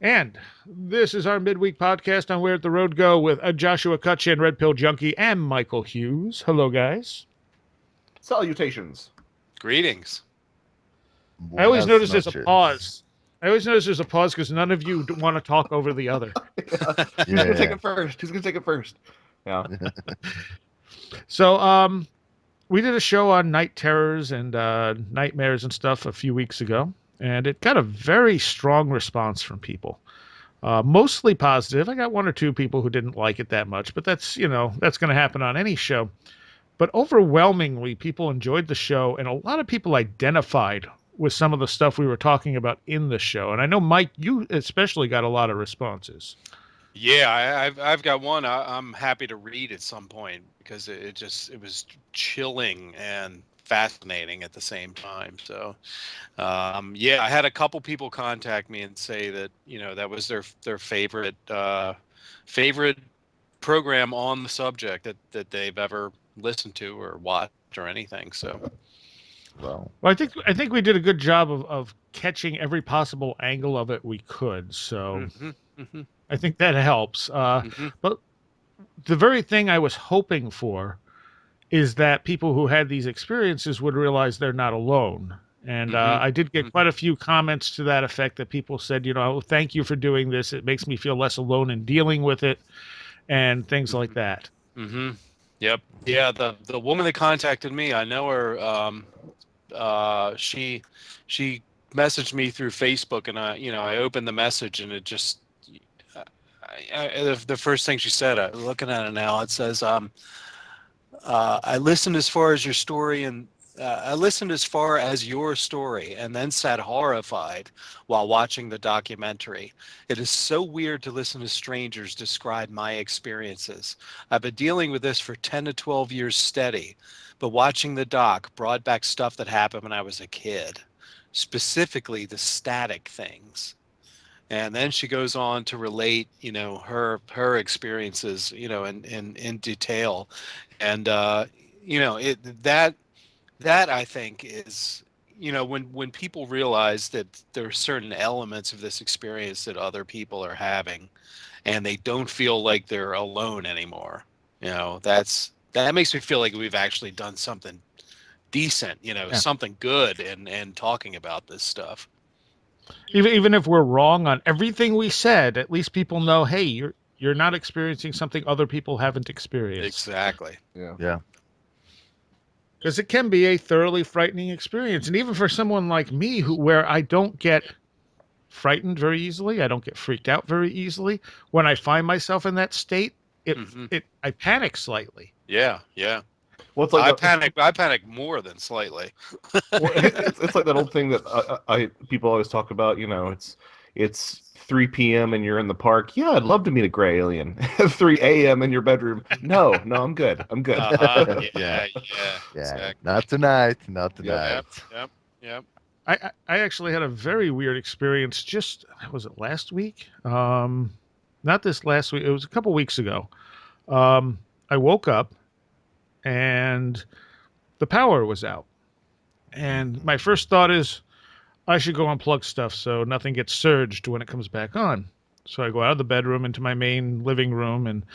And this is our midweek podcast on Where the Road Go with Joshua Cutchin, Red Pill Junkie, and Michael Hughes. Hello, guys. Salutations. Greetings. I always Buenas notice there's a noches. pause. I always notice there's a pause because none of you want to talk over the other. Who's gonna take it first? Who's gonna take it first? Yeah. So, we did a show on night terrors and nightmares and stuff a few weeks ago, and it got a very strong response from people. Mostly positive. I got one or two people who didn't like it that much, but that's going to happen on any show. But overwhelmingly, people enjoyed the show, and a lot of people identified with some of the stuff we were talking about in the show. And I know, Mike, you especially got a lot of responses. Yeah, I've got one I'm happy to read at some point because it was chilling and fascinating at the same time. So, yeah, I had a couple people contact me and say that that was their favorite program on the subject that they've ever listened to or watched or anything. So. Well, I think we did a good job of catching every possible angle of it we could. So I think that helps. But the very thing I was hoping for is that people who had these experiences would realize they're not alone. And I did get quite a few comments to that effect that people said, thank you for doing this. It makes me feel less alone in dealing with it and things like that. Yep. Yeah. The woman that contacted me, I know her. She messaged me through Facebook, and I opened the message, and it just the first thing she said, I'm looking at it now, it says, I listened as far as your story, and I listened as far as your story, and then sat horrified while watching the documentary. It is so weird to listen to strangers describe my experiences. I've been dealing with this for 10 to 12 years steady, but watching the doc brought back stuff that happened when I was a kid, specifically the static things. And then she goes on to relate, her experiences, in detail, and that I think is, when people realize that there are certain elements of this experience that other people are having, and they don't feel like they're alone anymore. That makes me feel like we've actually done something decent, something good in talking about this stuff. Even if we're wrong on everything we said, at least people know, hey, you're not experiencing something other people haven't experienced. Exactly. yeah. Because it can be a thoroughly frightening experience. And even for someone like me, where I don't get frightened very easily, I don't get freaked out very easily, when I find myself in that state, I panic slightly. Yeah. Well, it's like I panic more than slightly. it's like that old thing that people always talk about. It's 3 p.m. and you're in the park. Yeah, I'd love to meet a gray alien. 3 a.m. in your bedroom. No, I'm good. I'm good. Yeah. Exactly. Not tonight. Yep. I actually had a very weird experience was it last week? Not this last week. It was a couple weeks ago. I woke up and the power was out. And my first thought is I should go unplug stuff so nothing gets surged when it comes back on. So I go out of the bedroom into my main living room and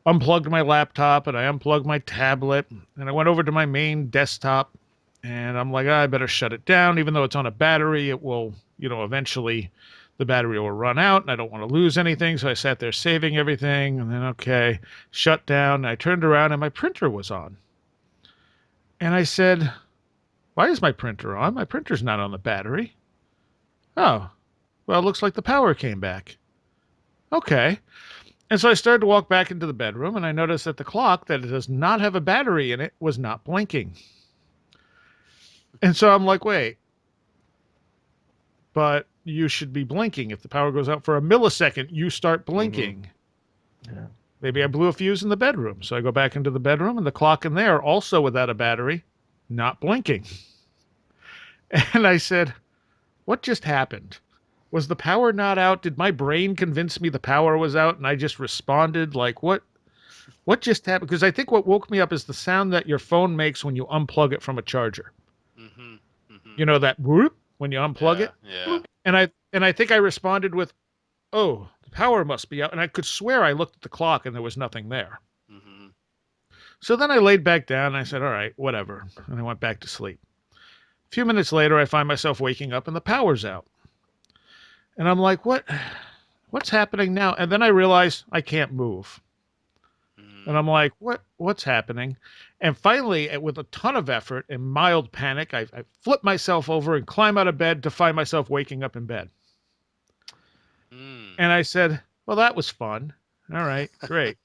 unplugged my laptop, and I unplugged my tablet, and I went over to my main desktop, and I'm like, I better shut it down. Even though it's on a battery, it will, eventually the battery will run out, and I don't want to lose anything. So I sat there saving everything, and then, okay, shut down. And I turned around, and my printer was on. And I said, why is my printer on? My printer's not on the battery. Oh, well, it looks like the power came back. Okay. And so I started to walk back into the bedroom, and I noticed that the clock, that it does not have a battery in it, was not blinking. And so I'm like, wait, but you should be blinking. If the power goes out for a millisecond, you start blinking. Yeah. Maybe I blew a fuse in the bedroom. So I go back into the bedroom, and the clock in there, also without a battery, not blinking. And I said, what just happened? Was the power not out? Did my brain convince me the power was out and I just responded like, what just happened? Because I think what woke me up is the sound that your phone makes when you unplug it from a charger. You know that whoop when you unplug it? Yeah. And I think I responded with, oh, the power must be out. And I could swear I looked at the clock and there was nothing there. Mm-hmm. So then I laid back down and I said, all right, whatever. And I went back to sleep. A few minutes later, I find myself waking up and the power's out. And I'm like, what's happening now? And then I realize I can't move. And I'm like, what's happening? And finally, with a ton of effort and mild panic, I flip myself over and climb out of bed to find myself waking up in bed. Mm. And I said, well, that was fun. All right, great.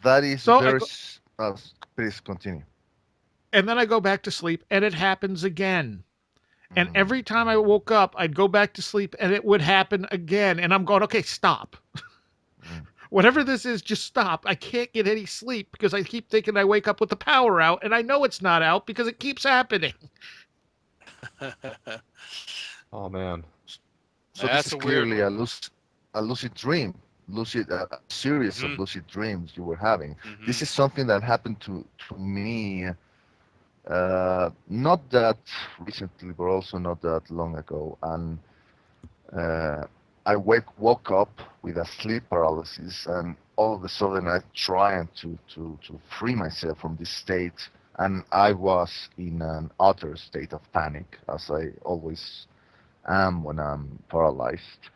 That is So very. Please continue. And then I go back to sleep and it happens again. And Mm. every time I woke up, I'd go back to sleep and it would happen again. And I'm going, okay, stop. Mm. Whatever this is, just stop. I can't get any sleep because I keep thinking I wake up with the power out, and I know it's not out because it keeps happening. Oh man. So That's this is a weird clearly one. a lucid dream, a series of Mhm. lucid dreams you were having. Mhm. This is something that happened to me, not that recently, but also not that long ago. And uh, I woke up with a sleep paralysis, and all of a sudden I trying to free myself from this state, and I was in an utter state of panic, as I always am when I'm paralyzed.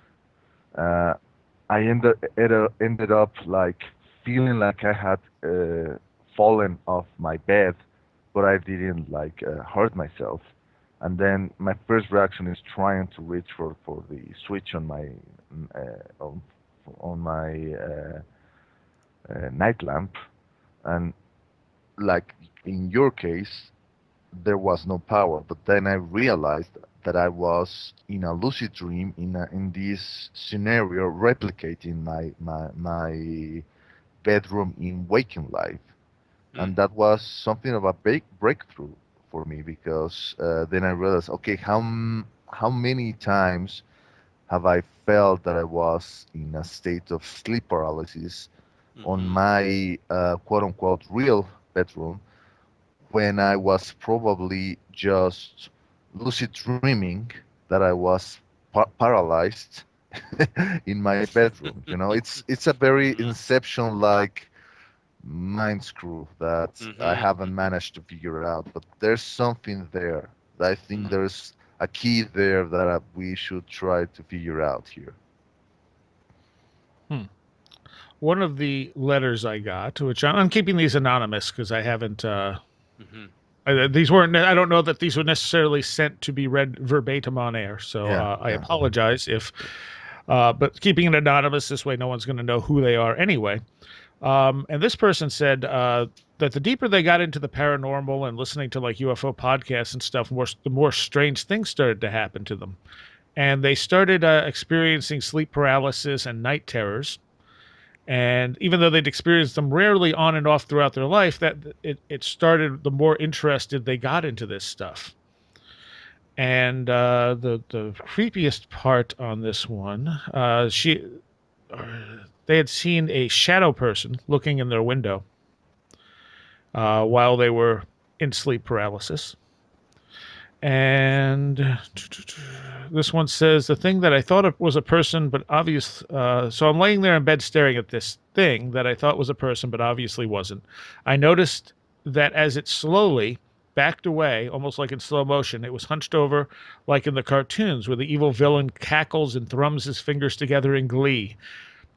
Uh, I ended up like feeling like I had fallen off my bed, but I didn't like hurt myself. And then my first reaction is trying to reach for the switch on my on my night lamp, and like in your case, there was no power. But then I realized that I was in a lucid dream in this scenario, replicating my bedroom in waking life, Mm. and that was something of a big breakthrough for me because then I realized, okay, how many times have I felt that I was in a state of sleep paralysis on Mhm. my quote unquote real bedroom when I was probably just lucid dreaming that I was paralyzed in my bedroom. You know, it's a very Mhm. Inception-like mind screw that I Mhm. haven't managed to figure out. But there's something there. I think Mhm. there's a key there that we should try to figure out here. Hmm. One of the letters I got, which I'm keeping these anonymous because I haven't. Mhm. These weren't. I don't know that these were necessarily sent to be read verbatim on air. So Yeah, I yeah. apologize if. But keeping it anonymous this way, no one's going to know who they are anyway. And this person said that the deeper they got into the paranormal and listening to like UFO podcasts and stuff, the more strange things started to happen to them. And they started experiencing sleep paralysis and night terrors. And even though they'd experienced them rarely on and off throughout their life, that it started the more interested they got into this stuff. And the creepiest part on this one, they had seen a shadow person looking in their window while they were in sleep paralysis. And this one says the thing that I thought it was a person, but obvious. So I'm laying there in bed staring at this thing that I thought was a person, but obviously wasn't. I noticed that as it slowly backed away, almost like in slow motion, it was hunched over like in the cartoons where the evil villain cackles and thrums his fingers together in glee.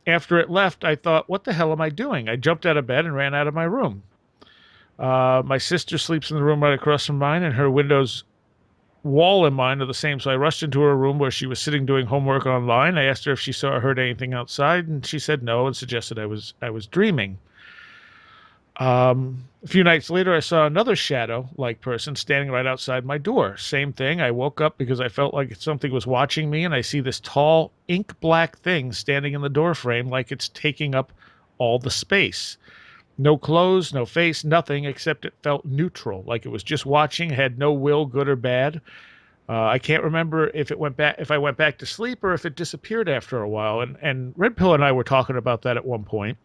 After it left, I thought, what the hell am I doing? I jumped out of bed and ran out of my room. My sister sleeps in the room right across from mine, and her windows wall and mine are the same. So I rushed into her room where she was sitting doing homework online. I asked her if she saw or heard anything outside, and she said no and suggested I was dreaming. A few nights later, I saw another shadow-like person standing right outside my door. Same thing. I woke up because I felt like something was watching me, and I see this tall, ink-black thing standing in the door frame, like it's taking up all the space. No clothes, no face, nothing except it felt neutral, like it was just watching, had no will, good or bad. I can't remember if I went back to sleep or if it disappeared after a while. And Red Pill and I were talking about that at one point.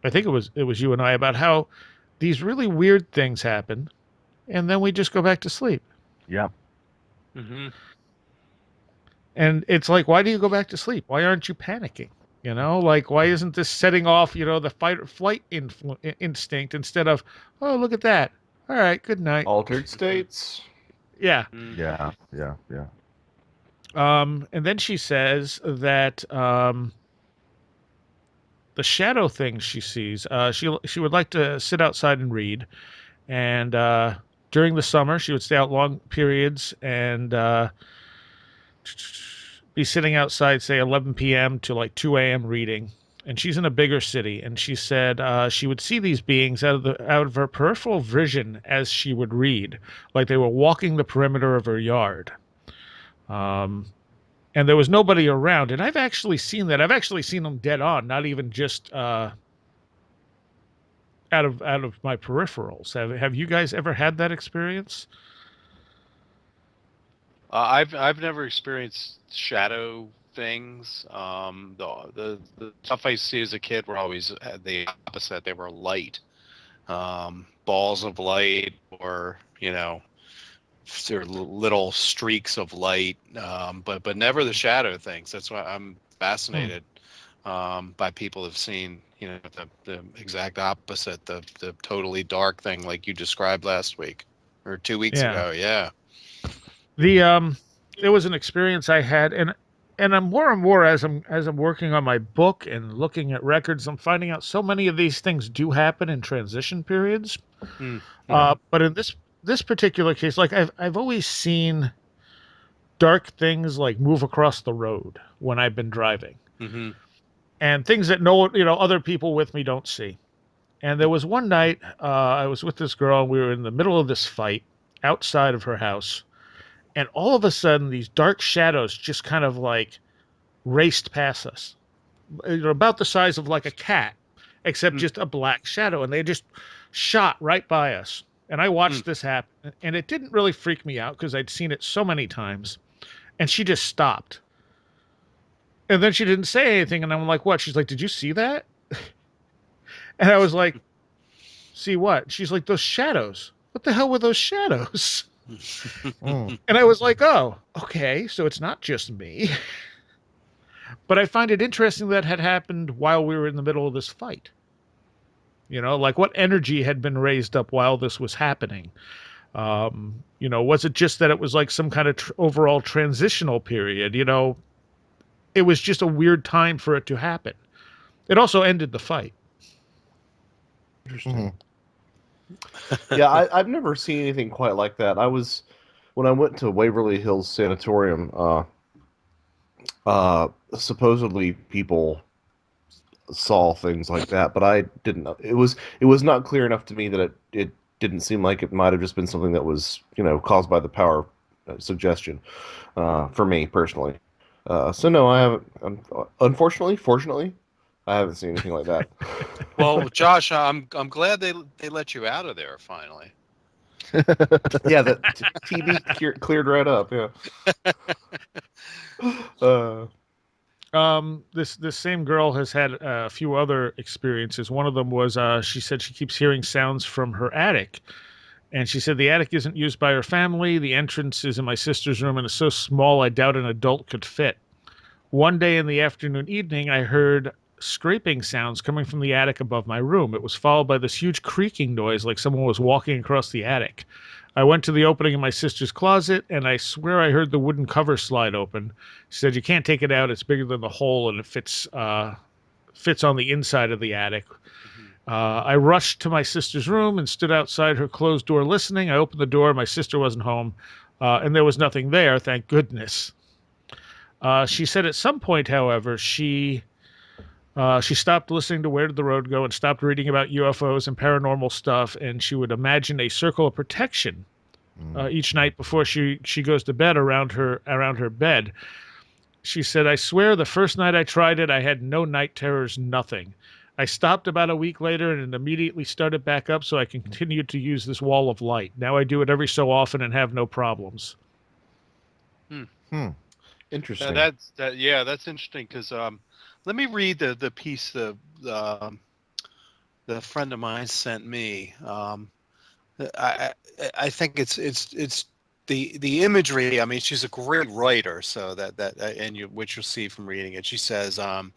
I think it was you and I about how these really weird things happen, and then we just go back to sleep. Yeah. Mhm. And it's like, why do you go back to sleep? Why aren't you panicking? You know, like, why isn't this setting off, the fight or flight instinct instead of, oh, look at that. All right, good night. Altered states. Yeah. Mm. Yeah, yeah, yeah. And then she says that the shadow things she sees, she would like to sit outside and read. And during the summer, she would stay out long periods and be sitting outside, say 11 p.m. to like 2 a.m. reading. And she's in a bigger city, and she said she would see these beings out of her peripheral vision as she would read, like they were walking the perimeter of her yard. Um, and there was nobody around. And I've actually seen that. I've actually seen them dead on, not even just out of my peripherals. Have you guys ever had that experience? I've never experienced shadow things. The stuff I see as a kid were always the opposite. They were light, balls of light, or sort of little streaks of light. But never the shadow things. That's why I'm fascinated by people who've seen the exact opposite, the totally dark thing like you described last week or 2 weeks Yeah. ago. Yeah. There was an experience I had, and I'm more and more as I'm working on my book and looking at records, I'm finding out so many of these things do happen in transition periods. Mm. But in this particular case, like I've always seen dark things like move across the road when I've been driving, Mm-hmm. and things that other people with me don't see. And there was one night I was with this girl, and we were in the middle of this fight outside of her house. And all of a sudden, these dark shadows just kind of like raced past us. They're about the size of like a cat, except Mm. just a black shadow. And they just shot right by us. And I watched Mm. this happen. And it didn't really freak me out because I'd seen it so many times. And she just stopped. And then she didn't say anything. And I'm like, what? She's like, did you see that? And I was like, see what? She's like, those shadows. What the hell were those shadows? Mm. And I was like, oh, okay, so it's not just me. But I find it interesting that had happened while we were in the middle of this fight. Like what energy had been raised up while this was happening? Was it just that it was like some kind of overall transitional period? It was just a weird time for it to happen. It also ended the fight. Interesting. Mhm. Yeah, I've never seen anything quite like that. When I went to Waverly Hills Sanatorium, supposedly people saw things like that, but I didn't know. It was not clear enough to me that it didn't seem like it might have just been something that was caused by the power suggestion for me personally. So no, I haven't. Unfortunately, fortunately, I haven't seen anything like that. Well, Josh, I'm glad they let you out of there finally. Yeah, that TB cleared right up. Yeah. This same girl has had a few other experiences. One of them was she said she keeps hearing sounds from her attic. And she said the attic isn't used by her family. The entrance is in my sister's room and it's so small I doubt an adult could fit. One day in the afternoon evening, I heard scraping sounds coming from the attic above my room. It was followed by this huge creaking noise like someone was walking across the attic. I went to the opening in my sister's closet, and I swear I heard the wooden cover slide open. She said, you can't take it out. It's bigger than the hole, and it fits on the inside of the attic. I rushed to my sister's room and stood outside her closed door listening. I opened the door. My sister wasn't home, and there was nothing there, thank goodness. She said at some point, however, she stopped listening to Where Did the Road Go and stopped reading about UFOs and paranormal stuff, and she would imagine a circle of protection each night before she goes to bed around her bed. She said, I swear the first night I tried it, I had no night terrors, nothing. I stopped about a week later and it immediately started back up so I can continue to use this wall of light. Now I do it every so often and have no problems. Interesting. That's interesting because let me read the piece the friend of mine sent me. I think it's the imagery. I mean, she's a great writer, so and which you'll see from reading it. She says, and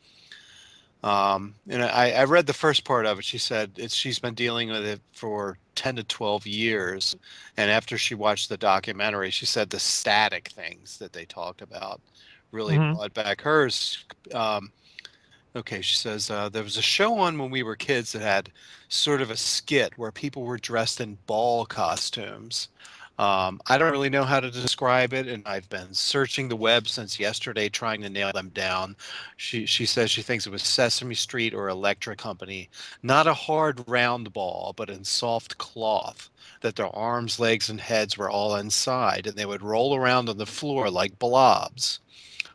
I read the first part of it. She said she's been dealing with it for 10 to 12 years, and after she watched the documentary, she said the static things that they talked about really Hmm. brought back hers. Okay, she says there was a show on when we were kids that had sort of a skit where people were dressed in ball costumes. I don't really know how to describe it, and I've been searching the web since yesterday trying to nail them down. She says she thinks it was Sesame Street or Electric Company. Not a hard round ball, but in soft cloth. That their arms, legs, and heads were all inside, and they would roll around on the floor like blobs.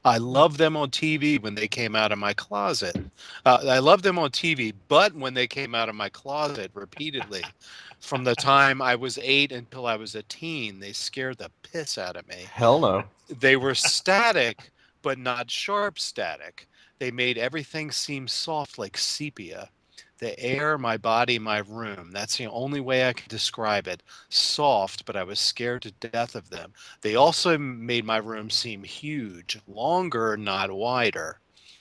I loved them on TV when they came out of my closet. I loved them on TV, but when they came out of my closet repeatedly, from the time I was 8 until I was a teen, they scared the piss out of me. Hell no. They were static, but not sharp static. They made everything seem soft like sepia. The air, my body, my room. That's the only way I could describe it. Soft, but I was scared to death of them. They also made my room seem huge, longer, not wider.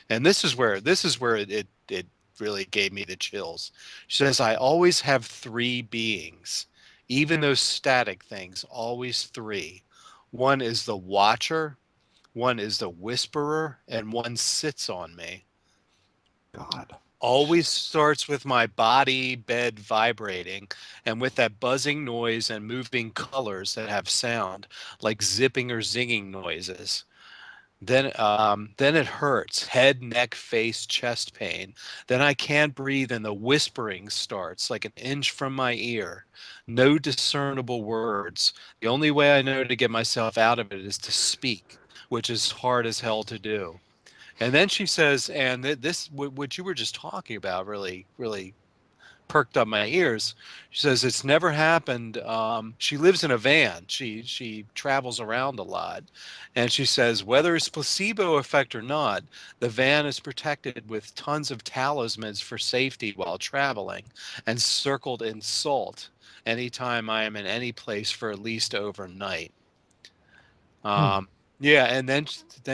And this is where it really gave me the chills. She says, I always have three beings, even those static things, always three. One is the watcher, one is the whisperer, and one sits on me. God. Always starts with my body bed vibrating and with that buzzing noise and moving colors that have sound like zipping or zinging noises. Then it hurts, head, neck, face, chest pain. Then I can't breathe and the whispering starts like an inch from my ear. No discernible words. The only way I know to get myself out of it is to speak, which is hard as hell to do. And then she says, and what you were just talking about really, really perked up my ears. She says it's never happened. She lives in a van. She travels around a lot, and she says whether it's placebo effect or not, the van is protected with tons of talismans for safety while traveling, and circled in salt anytime I am in any place for at least overnight. Um, yeah, and then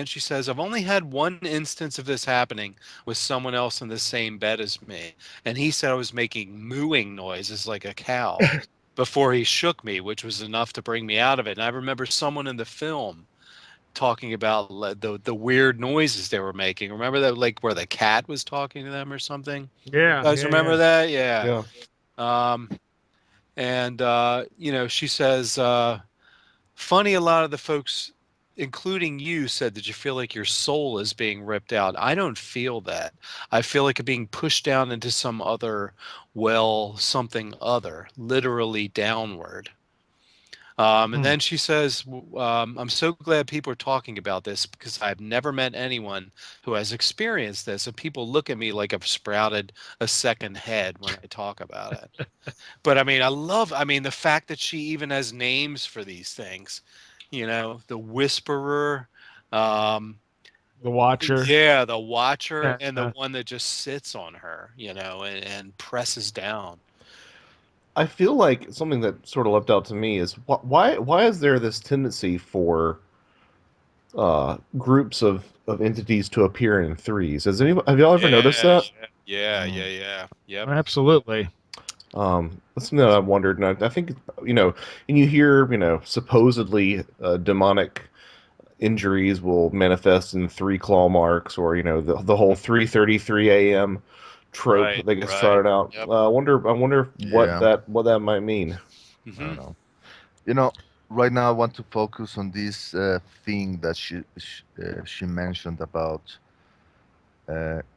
she says, I've only had one instance of this happening with someone else in the same bed as me, and he said I was making mooing noises like a cow before he shook me, which was enough to bring me out of it. And I remember someone in the film talking about the weird noises they were making. Remember that, like where the cat was talking to them or something? Yeah, You guys yeah, remember yeah. that? Yeah. Yeah. Um, and she says. Funny, a lot of the folks, including you, said that you feel like your soul is being ripped out. I don't feel that. I feel like it being pushed down into some other, well, something other, literally downward. And Hmm. then she says, I'm so glad people are talking about this because I've never met anyone who has experienced this. And people look at me like I've sprouted a second head when I talk about it. But I mean, I mean, the fact that she even has names for these things, the whisperer, um, The Watcher. yeah, the watcher, Yeah. and the one that just sits on her, and presses down. I feel like something that sort of leapt out to me is why is there this tendency for groups of entities to appear in threes? Have y'all ever noticed Yeah, that? yeah, Mm. yeah, yeah. Yep. Absolutely. That's something that I've wondered, and I think and you hear supposedly demonic injuries will manifest in three claw marks, or the whole 3:33 a.m. trope Right, that gets right. trotted out. Yep. I wonder what Yeah, that might mean. I don't Hmm. know. You know, right now I want to focus on this thing that she mentioned about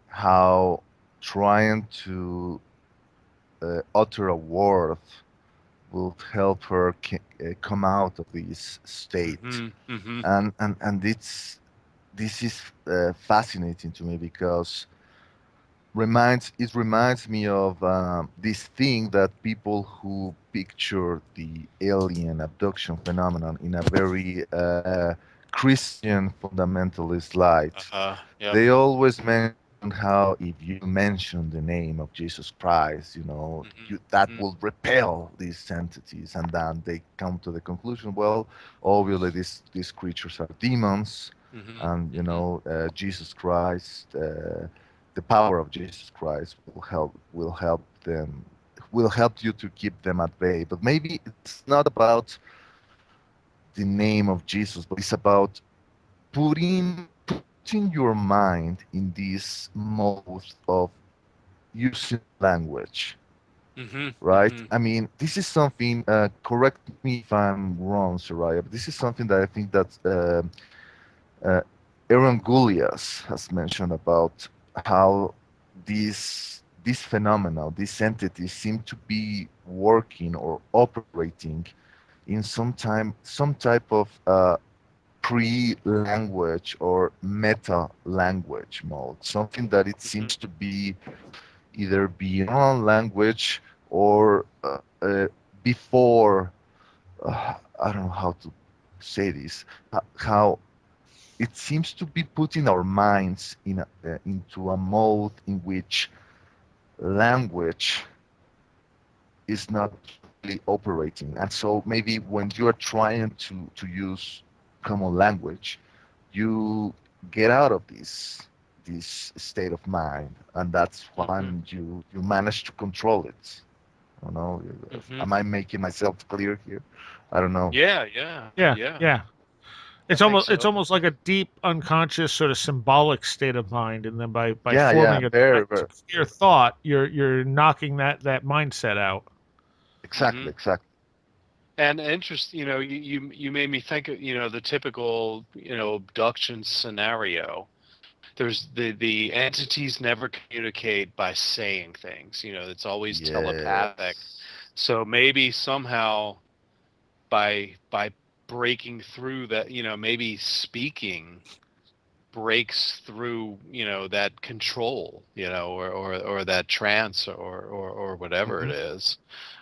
how trying to utter a word will help her come out of this state, Hmm. Hmm. and this is fascinating to me because it reminds me of this thing that people who picture the alien abduction phenomenon in a very Christian fundamentalist light, Yep. they always mention how if you mention the name of Jesus Christ, Mhm. that Mhm. will repel these entities, and then they come to the conclusion, well, obviously these creatures are demons, Mhm. and Mhm. Jesus Christ, the power of Jesus Christ will help you to keep them at bay. But maybe it's not about the name of Jesus, but it's about putting your mind in this mode of using language, Mhm. right? Mhm. I mean, this is something. Correct me if I'm wrong, Soraya, but this is something that I think that uh, Aaron Gulias has mentioned about how these phenomena, these entities, seem to be working or operating in some type of pre-language or meta-language mode, something that it Mhm. seems to be either beyond language or before. I don't know how to say this. How it seems to be putting our minds into a mode in which language is not really operating. And so maybe when you are trying to use common language, you get out of this state of mind, and that's Mhm. when you manage to control it. I don't know. Mhm. Am I making myself clear here? I don't know. Yeah. Yeah. Yeah, Yeah. yeah. I It's think almost it's so. almost like a deep unconscious sort of symbolic state of mind, and then by Yeah, yeah, forming a very, direct very clear thought, you're knocking that mindset out. exactly, Mhm. exactly. And interest, you made me think of, the typical, abduction scenario. There's the entities never communicate by saying things. It's always telepathic. Yes. So maybe somehow by breaking through that, maybe speaking breaks through, that control, or that trance, or whatever it Hmm. is.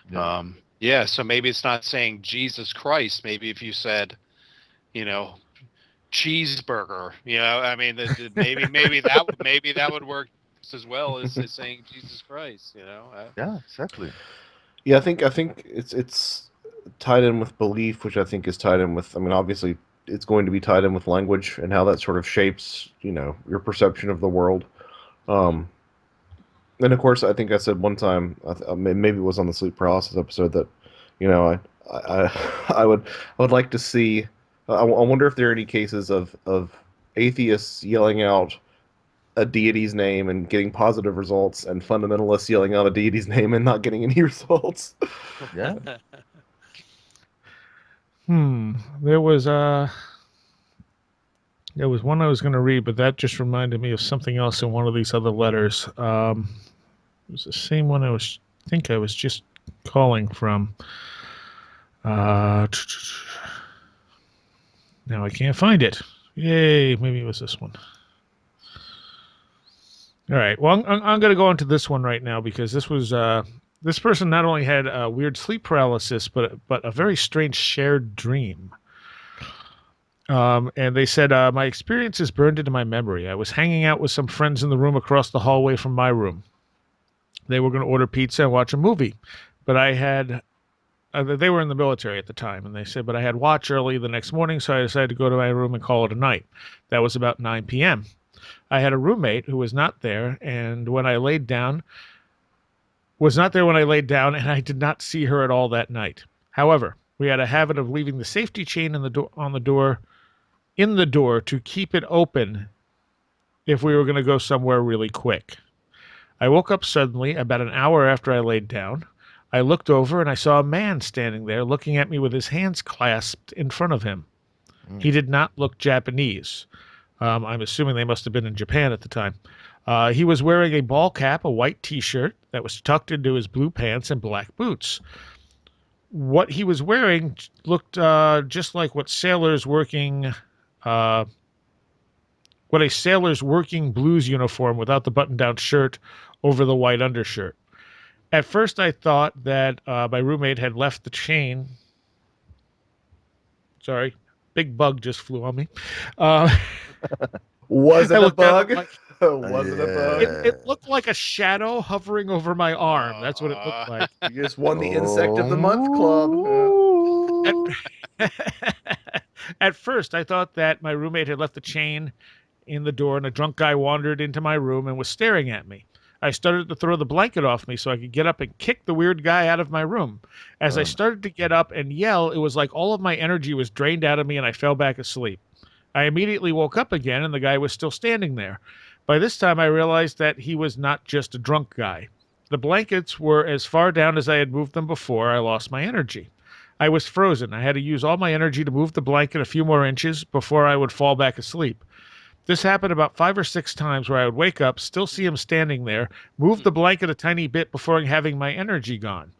Yeah. Yeah, so maybe it's not saying Jesus Christ. Maybe if you said, you know, cheeseburger, I mean, maybe that would work just as well as saying Jesus Christ. Yeah, exactly. Yeah, I think it's tied in with belief, which I think is tied in with. I mean, obviously, it's going to be tied in with language and how that sort of shapes, your perception of the world. Mhm. Um, and of course, I think I said one time, maybe it was on the sleep paralysis episode that, I would like to see. I wonder if there are any cases of atheists yelling out a deity's name and getting positive results, and fundamentalists yelling out a deity's name and not getting any results. Yeah. Hmm. There was there was one I was going to read, but that just reminded me of something else in one of these other letters. It was the same one I was just calling from. Uh, Now I can't find it. Yay! Maybe it was this one. All right. Well, I'm going to go into this one right now because this person not only had weird sleep paralysis, but a very strange shared dream. And they said my experience is burned into my memory. I was hanging out with some friends in the room across the hallway from my room. They were going to order pizza and watch a movie, but I had they were in the military at the time, and they said, but I had watch early the next morning, so I decided to go to my room and call it a night. That was about 9 p.m. I had a roommate who was not there, and when I laid down, was not there when I laid down, and I did not see her at all that night. However, we had a habit of leaving the safety chain on the door in the door to keep it open if we were going to go somewhere really quick. I woke up suddenly about an hour after I laid down. I looked over and I saw a man standing there looking at me with his hands clasped in front of him. Mm. He did not look Japanese. I'm assuming they must have been in Japan at the time. He was wearing a ball cap, a white t shirt that was tucked into his blue pants, and black boots. What he was wearing looked just like uh, what a sailor's working blues uniform without the button down shirt over the white undershirt. At first, I thought that my roommate had left the chain. Sorry, big bug just flew on me. Uh, Was I it a looked down at bug? Was it a bug? It looked like a shadow hovering over my arm. That's what it looked like. You just won the Insect of the Month club. At, at first, I thought that my roommate had left the chain in the door and a drunk guy wandered into my room and was staring at me. I started to throw the blanket off me so I could get up and kick the weird guy out of my room. As I started to get up and yell, it was like all of my energy was drained out of me and I fell back asleep. I immediately woke up again and the guy was still standing there. By this time, I realized that he was not just a drunk guy. The blankets were as far down as I had moved them before I lost my energy. I was frozen. I had to use all my energy to move the blanket a few more inches before I would fall back asleep. This happened about 5 or 6 times where I would wake up, still see him standing there, move the blanket a tiny bit before having my energy gone.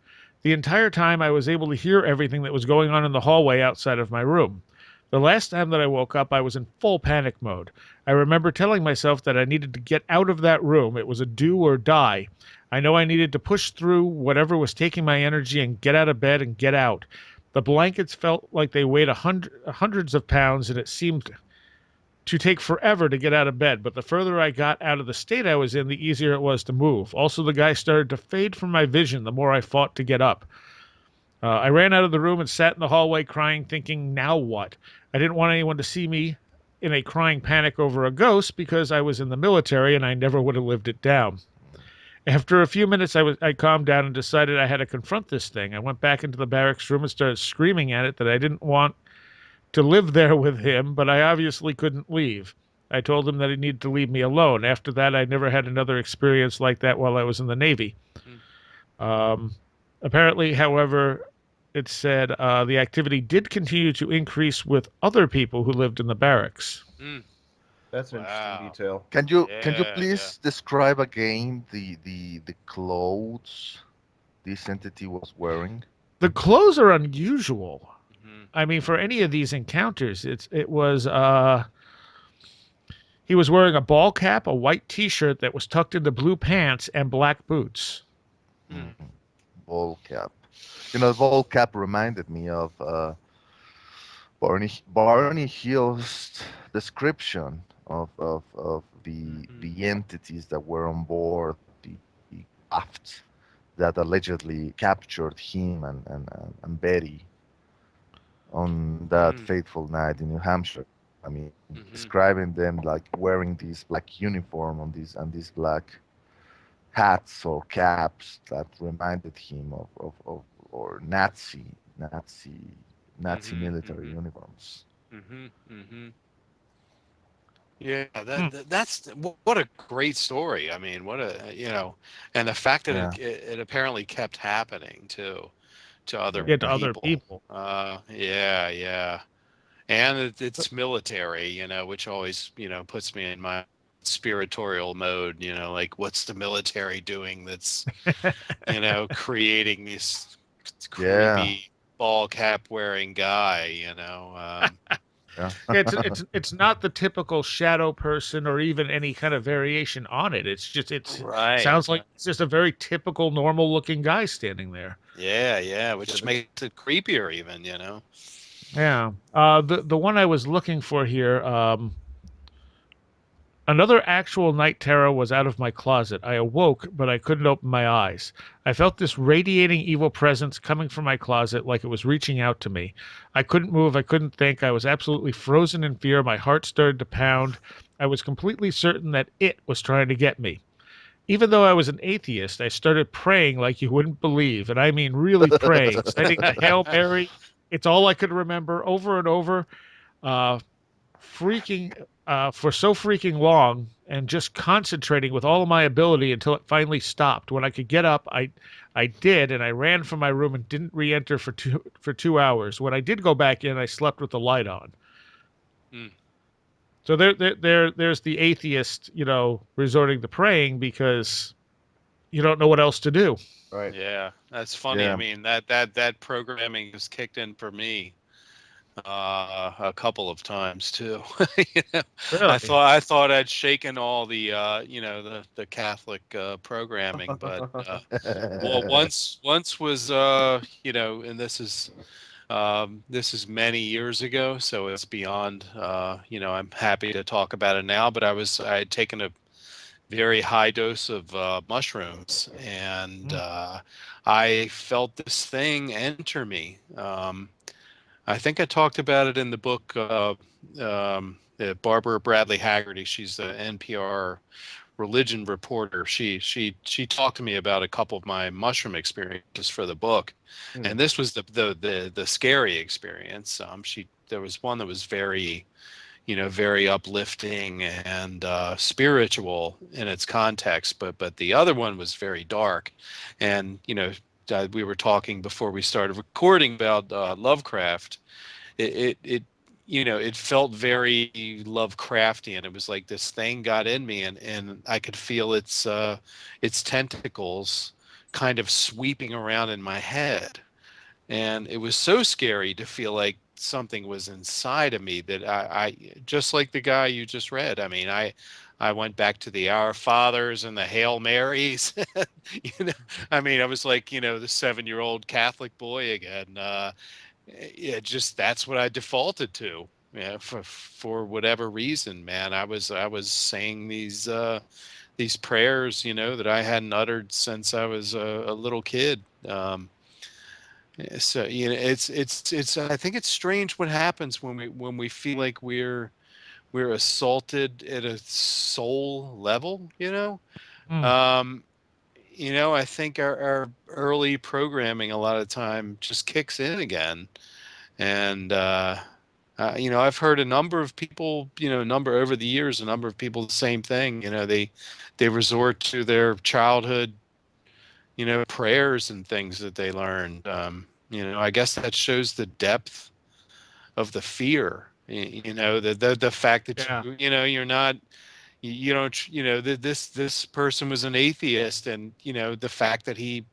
The entire time I was able to hear everything that was going on in the hallway outside of my room. The last time that I woke up, I was in full panic mode. I remember telling myself that I needed to get out of that room. It was a do or die. I know I needed to push through whatever was taking my energy and get out of bed and get out. The blankets felt like they weighed hundreds of pounds, and it seemed to take forever to get out of bed, but the further I got out of the state I was in, the easier it was to move. Also, the guy started to fade from my vision the more I fought to get up. I ran out of the room and sat in the hallway crying, thinking, now what? I didn't want anyone to see me in a crying panic over a ghost because I was in the military and I never would have lived it down. After a few minutes, I calmed down and decided I had to confront this thing. I went back into the barracks room and started screaming at it that I didn't want to live there with him, but I obviously couldn't leave. I told him that he needed to leave me alone. After that, I never had another experience like that while I was in the Navy. Apparently, however, it said the activity did continue to increase with other people who lived in the barracks. That's an interesting detail. Can you Yeah, please describe again the clothes this entity was wearing? The clothes are unusual. Mhm. I mean, for any of these encounters, it was he was wearing a ball cap, a white T-shirt that was tucked into blue pants, and black boots. Mm. Ball cap. You know, the ball cap reminded me of Barney Hill's description of the entities that were on board the craft that allegedly captured him and Betty on that fateful night in New Hampshire. I mean, describing them like wearing these black uniform on these black hats or caps that reminded him of or Nazi military uniforms. Yeah, that's what a great story. I mean, what a and the fact that it apparently kept happening to other To other people. Yeah, and it's military, which always puts me in my spiritorial mode. Like what's the military doing that's creating this creepy ball cap wearing guy. It's not the typical shadow person or even any kind of variation on it. It's just right. Sounds like it's just a very typical normal looking guy standing there. Yeah, which makes it creepier even. Yeah. The one I was looking for here, another actual night terror was out of my closet. I awoke, but I couldn't open my eyes. I felt this radiating evil presence coming from my closet like it was reaching out to me. I couldn't move. I couldn't think. I was absolutely frozen in fear. My heart started to pound. I was completely certain that it was trying to get me. Even though I was an atheist, I started praying like you wouldn't believe. And I mean really praying, saying the Hail Mary. It's all I could remember over and over. Freaking for so freaking long and just concentrating with all of my ability until it finally stopped. When I could get up, I did, and I ran from my room and didn't re-enter for 2 hours. When I did go back in, I slept with the light on. So there's the atheist, resorting to praying because you don't know what else to do. Right. Yeah, that's funny. Yeah. I mean, that programming was kicked in for me a couple of times too. Really? I thought I'd shaken all the the Catholic programming, but well, once was and this is many years ago, so it's beyond I'm happy to talk about it now, but I had taken very high dose of mushrooms, and Mm. I felt this thing enter me. I think I talked about it in the book. Barbara Bradley Haggerty. She's the NPR religion reporter. She talked to me about a couple of my mushroom experiences for the book, Hmm. and this was the scary experience. She There was one that was very, very uplifting and spiritual in its context, but the other one was very dark, and we were talking before we started recording about Lovecraft. It it felt very Lovecraftian. It was like this thing got in me, and I could feel its tentacles kind of sweeping around in my head, and it was so scary to feel like something was inside of me that I just like the guy you just read. I mean, I went back to the Our Fathers and the Hail Marys. you know, I mean, I was like, the 7-year-old Catholic boy again. Yeah, just that's what I defaulted to. Yeah, for whatever reason, man. I was saying these prayers, that I hadn't uttered since I was a little kid. So it's I think it's strange what happens when we feel like we're assaulted at a soul level, Mm. um I think our early programming a lot of time just kicks in again. And I've heard a number of people, number over the years, a number of people the same thing. They resort to their childhood, prayers and things that they learned. I guess that shows the depth of the fear. The fact that Yeah. you're not, you don't, this person was an atheist, and the fact that he,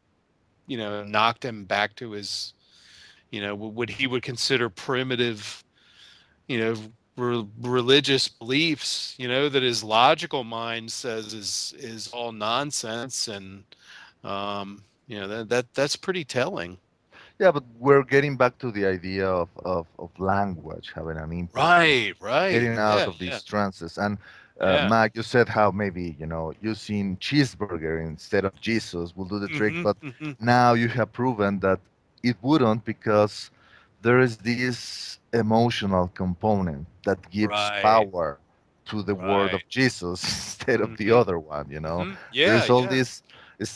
knocked him back to his, what he would consider primitive, you know religious beliefs, that his logical mind says is all nonsense. And that's pretty telling. Yeah, but we're getting back to the idea of language having an impact on Right, getting out yeah, of yeah, these trances. And yeah. Mac, you said how maybe, using cheeseburger instead of Jesus will do the trick, Hmm, but hmm. now you have proven that it wouldn't, because there is this emotional component that gives Right, power to the word of right. Jesus instead of the Hmm, other one. hmm. Yeah, There's all yeah. this,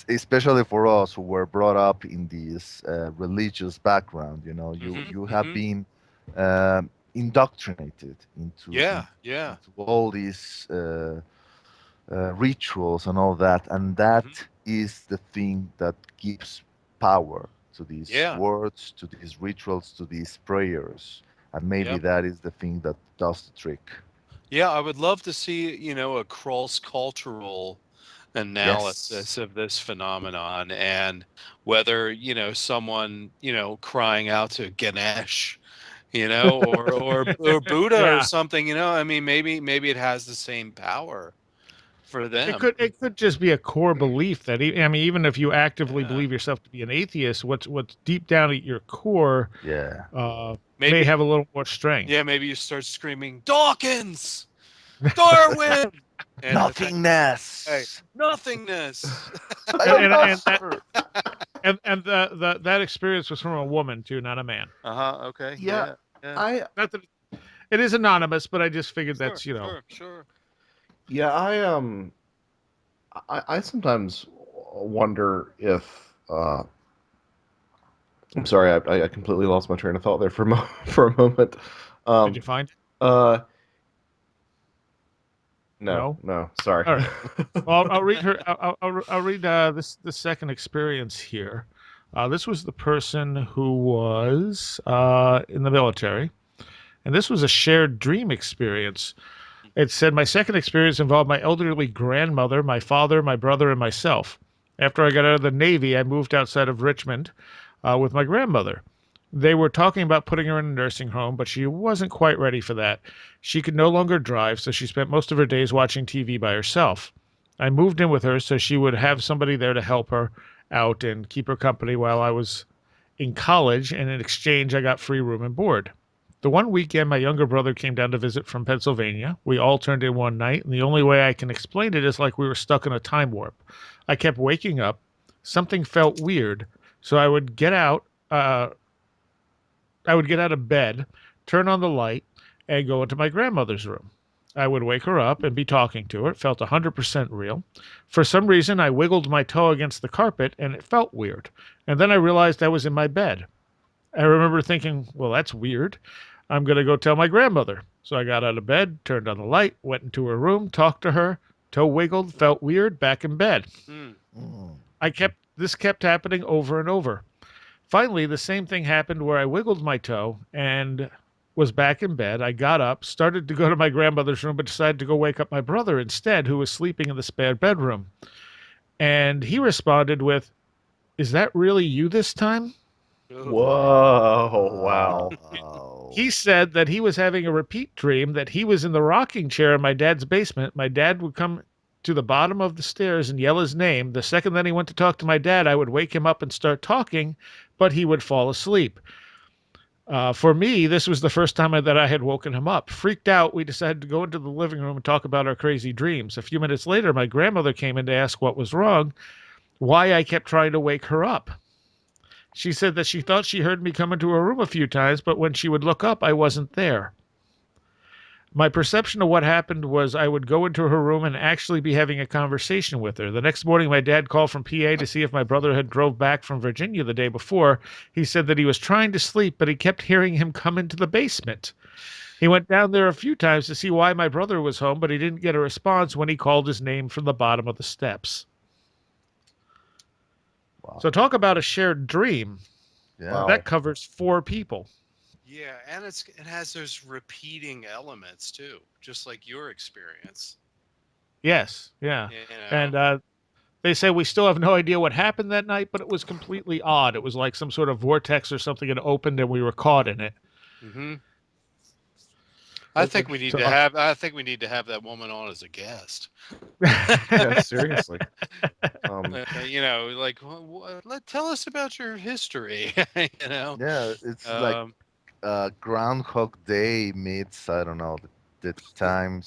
especially for us who were brought up in this religious background. You Hmm, you have hmm. been indoctrinated into, Yeah, into yeah. into all these rituals and all that, and that Hmm. is the thing that gives power to these Yeah, words, to these rituals, to these prayers, and maybe yep. that is the thing that does the trick. Yeah, I would love to see, a cross-cultural Yes. analysis of this phenomenon, and whether, someone, crying out to Ganesh, or Buddha or Yeah. something, I mean, maybe it has the same power for It them. could it could just be a core belief that I mean, even if you actively Yeah. believe yourself to be an atheist, what's deep down at your core Yeah. uh, may Maybe, have a little more strength. yeah, maybe you start screaming, Dawkins, Darwin, and the thing, hey, Nothingness. nothingness. I and am and, not, and that sir. and that experience was from a woman too, not a man. Uh-huh. Okay. Yeah, Yeah. Yeah. I Not that it is anonymous, but I just figured Sure. that's Sure. Sure. yeah, I sometimes wonder if I'm sorry, I completely lost my train of thought there for for a moment. did you Um, find it? uh, no, No. no, sorry. All right. Well, I'll read her. I'll read this second experience here. This was the person who was in the military, and this was a shared dream experience. It said, my second experience involved my elderly grandmother, my father, my brother, and myself. After I got out of the Navy, I moved outside of Richmond with my grandmother. They were talking about putting her in a nursing home, but she wasn't quite ready for that. She could no longer drive, so she spent most of her days watching TV by herself. I moved in with her so she would have somebody there to help her out and keep her company while I was in college, and in exchange, I got free room and board. The one weekend, my younger brother came down to visit from Pennsylvania. We all turned in one night, and the only way I can explain it is like we were stuck in a time warp. I kept waking up. Something felt weird, so I would get out of bed, turn on the light, and go into my grandmother's room. I would wake her up and be talking to her. It felt 100% real. For some reason, I wiggled my toe against the carpet, and it felt weird. And then I realized I was in my bed. I remember thinking, well, that's weird. I'm going to go tell my grandmother. So I got out of bed, turned on the light, went into her room, talked to her. Toe wiggled, felt weird, back in bed. Mm. Mm. This kept happening over and over. Finally, the same thing happened where I wiggled my toe and was back in bed. I got up, started to go to my grandmother's room, but decided to go wake up my brother instead, who was sleeping in the spare bedroom. And he responded with, "Is that really you this time?" Whoa! Wow. Wow. He said that he was having a repeat dream that he was in the rocking chair in my dad's basement. My dad would come to the bottom of the stairs and yell his name. The second that he went to talk to my dad, I would wake him up and start talking, but he would fall asleep. For me, this was the first time that I had woken him up. Freaked out, we decided to go into the living room and talk about our crazy dreams. A few minutes later, my grandmother came in to ask what was wrong, why I kept trying to wake her up. She said that she thought she heard me come into her room a few times, but when she would look up, I wasn't there. My perception of what happened was I would go into her room and actually be having a conversation with her. The next morning, my dad called from PA to see if my brother had drove back from Virginia the day before. He said that he was trying to sleep, but he kept hearing him come into the basement. He went down there a few times to see why my brother was home, but he didn't get a response when he called his name from the bottom of the steps. Wow. So talk about a shared dream. Yeah. Wow. That covers 4 people. Yeah, and it has those repeating elements too, just like your experience. Yes, yeah. You know? And they say we still have no idea what happened that night, but it was completely odd. It was like some sort of vortex or something had opened and we were caught in it. Mm-hmm. I think we need So, to have. I think we need to have that woman on as a guest. yeah, seriously. You know, like, tell us about your history. You know. Yeah, it's like Groundhog Day meets, I don't know, the time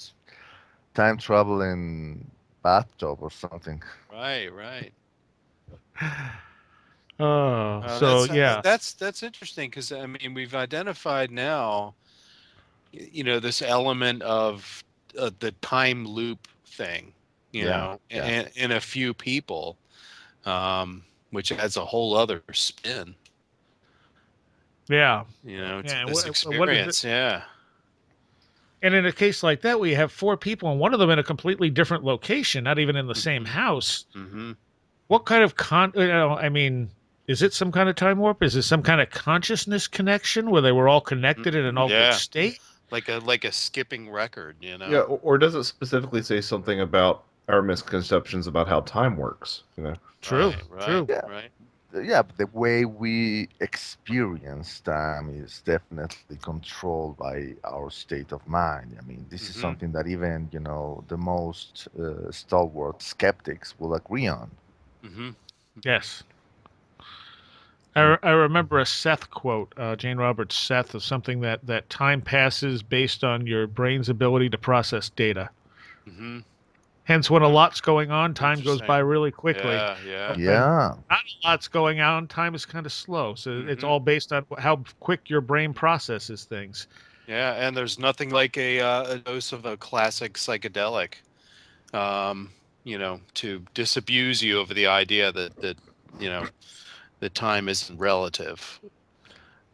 travel in bathtub or something. Right. Oh, so yeah. That's interesting because I mean we've identified now, you know, this element of the time loop thing, you know, yeah. in a few people, which adds a whole other spin, Yeah. you know, to Yeah. this What is it? experience. Yeah. And in a case like that, we have 4 people and one of them in a completely different location, not even in the same house. Mm-hmm. What kind of I mean, is it some kind of time warp? Is it some kind of consciousness connection where they were all connected in an altered Yeah. state? Like a skipping record, you know. Yeah, or does it specifically say something about our misconceptions about how time works? You know. True. Right. True. Yeah. Right. Yeah, but the way we experience time is definitely controlled by our state of mind. I mean, this is Mhm. something that even, you know, the most stalwart skeptics will agree on. Mm-hmm. Yes. I remember a Seth quote, Jane Roberts Seth, of something that time passes based on your brain's ability to process data. Mm-hmm. Hence, when a lot's going on, time goes Interesting. by really quickly. Yeah. Yeah. Not a lot's going on, time is kind of slow. So it's Mhm. all based on how quick your brain processes things. Yeah, and there's nothing like a dose of a classic psychedelic, you know, to disabuse you of the idea that you know that time isn't relative.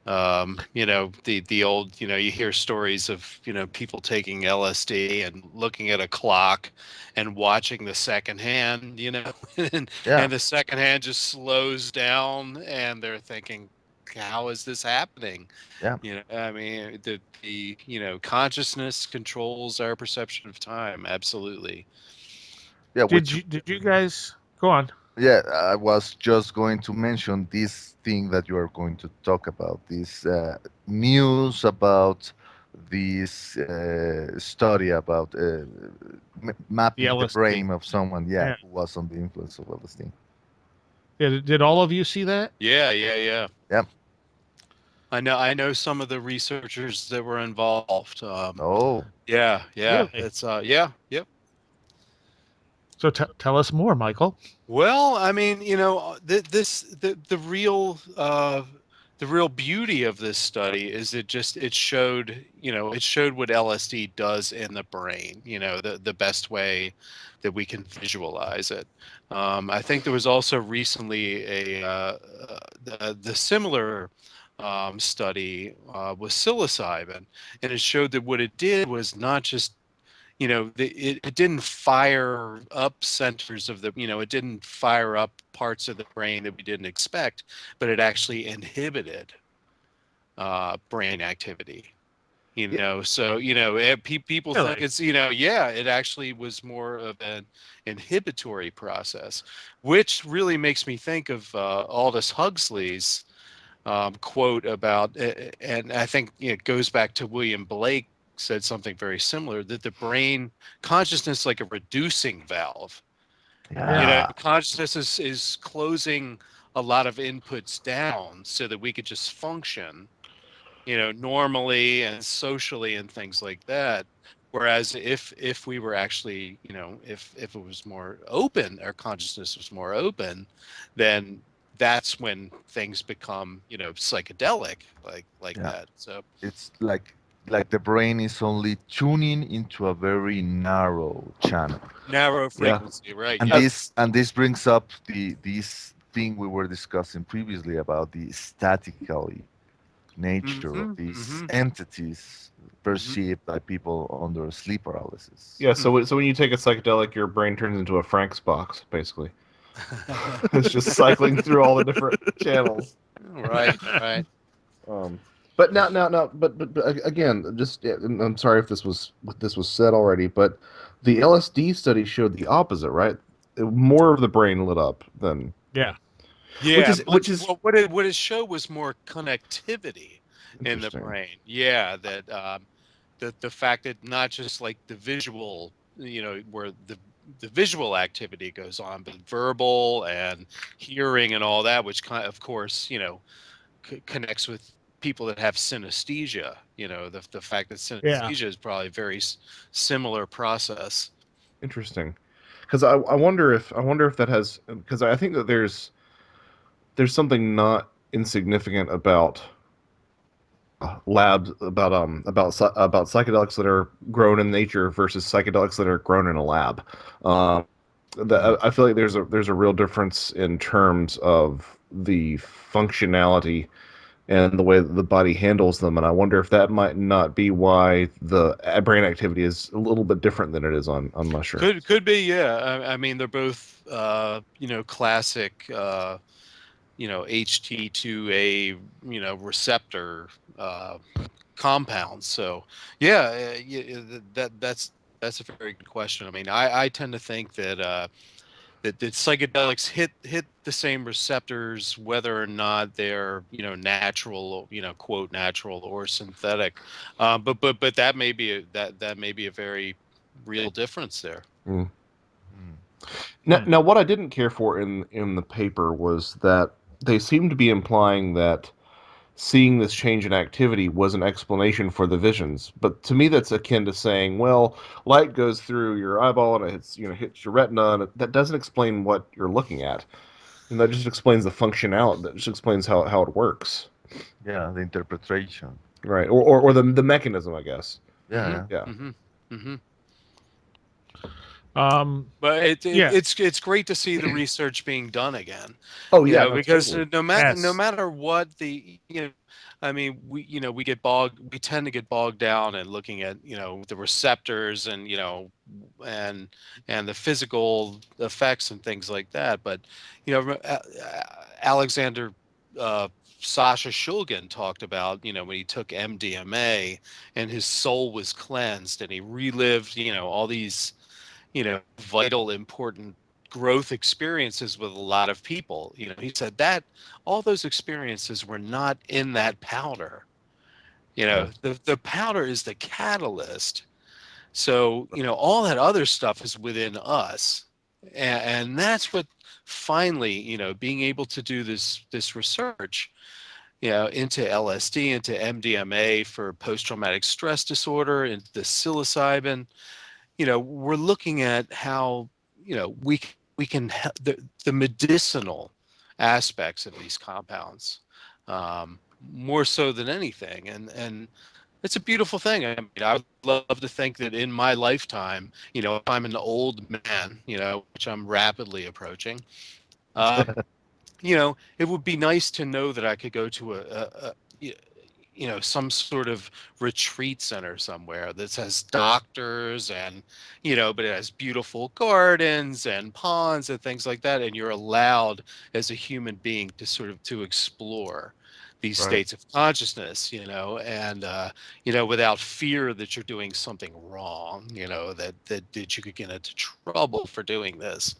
You know, the old, you know, you hear stories of, you know, people taking LSD and looking at a clock and watching the second hand, you know, and, Yeah. and the second hand just slows down and they're thinking, how is this happening? Yeah. You know, I mean, the you know, consciousness controls our perception of time. Absolutely. Yeah, which Did you guys go on? yeah, I was just going to mention this thing that you are going to talk about, this news about this study about The mapping the LSD. brain of someone, yeah, Yeah. who was on the influence of LSD. Did all of you see that? Yeah. Yeah. I know some of the researchers that were involved. Oh, Yeah, Really? it's yeah, yep. So tell us more, Michael. Well, I mean, the real beauty of this study is it showed, it showed what LSD does in the brain, the best way that we can visualize it. I think there was also recently the similar study with psilocybin, and it showed that what it did was not just, it didn't fire up centers of it didn't fire up parts of the brain that we didn't expect, but it actually inhibited brain activity. So people think Really? it's, yeah, it actually was more of an inhibitory process, which really makes me think of Aldous Huxley's quote about, and I think it goes back to William Blake said something very similar, that the brain consciousness like a reducing valve. Yeah. yeah. Consciousness is closing a lot of inputs down so that we could just function, normally and socially and things like that. Whereas if we were actually, if it was more open, our consciousness was more open, then that's when things become, psychedelic, like Yeah. that. So It's like the brain is only tuning into a very narrow channel. narrow Yeah. frequency, right? And Yep. this brings up this thing we were discussing previously about the statically nature of Mm-hmm. these Mm-hmm. entities Mm-hmm. perceived by people under sleep paralysis. Yeah. So when you take a psychedelic, your brain turns into a Frank's box, basically. It's just cycling through all the different channels. Right, right. Um, but now, again, just and I'm sorry if this was said already, but the LSD study showed the opposite, right? More of the brain lit up than Yeah. Yeah, which is well, what it showed was more connectivity in the interesting. brain. Yeah, that the fact that not just like the visual, where the visual activity goes on, but verbal and hearing and all that, which of course, connects with people that have synesthesia. The fact that Yeah. synesthesia is probably a very similar process. Interesting. Because I wonder if that has because I think that there's something not insignificant about labs about psychedelics that are grown in nature versus psychedelics that are grown in a lab. Um, Mhm. I feel like there's a real difference in terms of the functionality and the way that the body handles them, and I wonder if that might not be why the brain activity is a little bit different than it is on mushrooms. Could be, yeah. I mean, they're both, classic, HT2A, receptor compounds. So, yeah, that's a very good question. I mean, I tend to think that that psychedelics hit the same receptors, whether or not they're, natural, quote natural or synthetic. But that may be that may be a very real difference there. Mm. Mm. Hmm. Now, what I didn't care for in the paper was that they seemed to be implying that seeing this change in activity was an explanation for the visions. But to me, that's akin to saying, well, light goes through your eyeball and it hits your retina, and that doesn't explain what you're looking at. And that just explains the functionality. That just explains how it works, Yeah, the interpretation. right? Or the mechanism, I guess. Yeah, Hmm. yeah. Yeah. Hmm. Hmm. Um. But Yeah. it's great to see the research being done again, Oh yeah, no, because totally. no Yes. matter what the, I mean, we tend to get bogged down in looking at, the receptors and, and the physical effects and things like that. But, Alexander, uh, Sasha Shulgin talked about, when he took MDMA and his soul was cleansed and he relived, all these, vital, important growth experiences with a lot of people. He said that all those experiences were not in that powder. Yeah. The powder is the catalyst. So, all that other stuff is within us. And that's what finally, being able to do this research, into LSD, into MDMA for post-traumatic stress disorder, into the psilocybin. We're looking at how, we can the medicinal aspects of these compounds, more so than anything. And it's a beautiful thing. I mean, I would love to think that in my lifetime, if I'm an old man, which I'm rapidly approaching, um, it would be nice to know that I could go to some sort of retreat center somewhere that has doctors and, but it has beautiful gardens and ponds and things like that. And you're allowed as a human being to sort of to explore these Right. states of consciousness, and, without fear that you're doing something wrong, that you could get into trouble for doing this.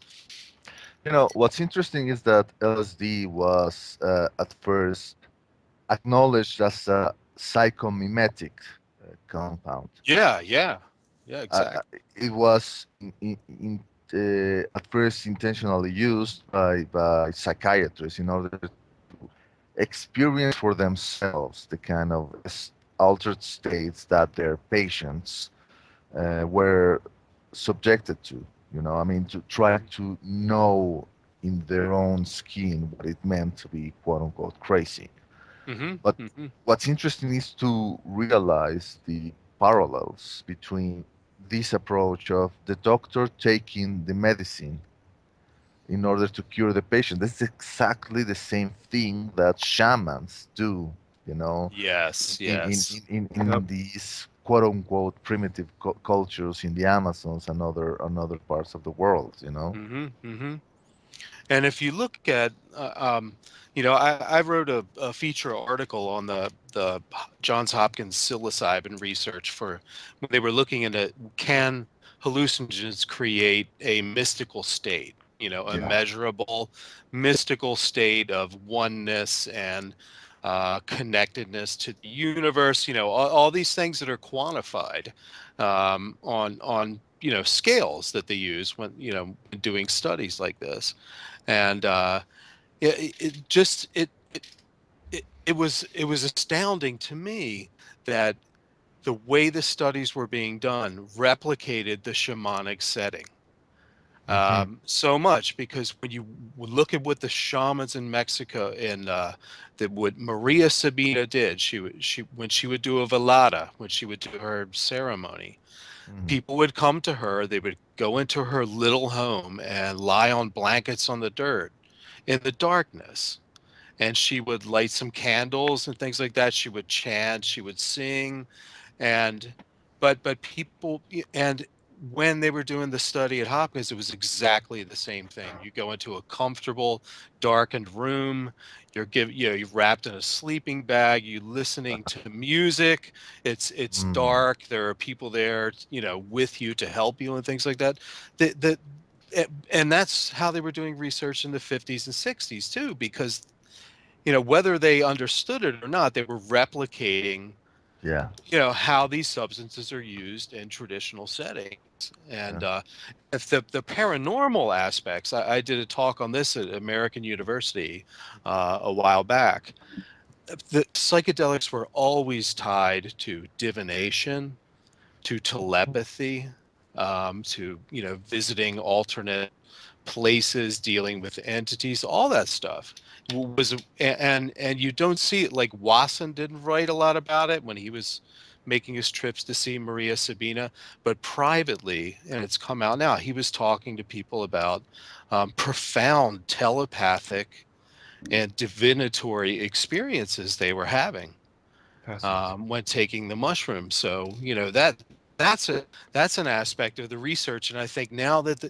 What's interesting is that LSD was at first acknowledged as a psychomimetic compound. Yeah, yeah, yeah, Uh, exactly. it was at first intentionally used by psychiatrists in order to experience for themselves the kind of altered states that their patients were subjected to. I mean, to try to know in their own skin what it meant to be quote unquote crazy. Hmm. But Hmm. what's interesting is to realize the parallels between this approach of the doctor taking the medicine in order to cure the patient. This is exactly the same thing that shamans do, you know, Yes, in in yes. in, in, Yep. in these quote unquote primitive cultures in the Amazons and other parts of the world, Hmm. Hmm. And if you look at, I wrote a feature article on the Johns Hopkins psilocybin research for when they were looking into can hallucinogens create a mystical state, a Yeah. measurable mystical state of oneness and connectedness to the universe, all these things that are quantified on scales that they use when doing studies like this. And it just it was astounding to me that the way the studies were being done replicated the shamanic setting Hmm. so much, because when you look at what the shamans in Mexico and that what Maria Sabina did, she when she would do a velada, when she would do her ceremony, Hmm. people would come to her. They would go into her little home and lie on blankets on the dirt in the darkness, and she would light some candles and things like that. She would chant, she would sing, and but people, and when they were doing the study at Hopkins, it was exactly the same thing. You go into a comfortable darkened room, you're wrapped in a sleeping bag, you listening to music, it's Mm. dark, there are people there, with you to help you and things like that. The and that's how they were doing research in the 50s and 60s too, because whether they understood it or not, they were replicating Yeah. how these substances are used in traditional settings. Yeah. And if the paranormal aspects, I did a talk on this at American University a while back. The psychedelics were always tied to divination, to telepathy, to visiting alternate places, dealing with entities, all that stuff was. And you don't see it, like Wasson didn't write a lot about it when he was making his trips to see Maria Sabina, but privately, and it's come out now, he was talking to people about profound telepathic and divinatory experiences they were having Fascinating. when taking the mushroom. So that's an aspect of the research, and I think now that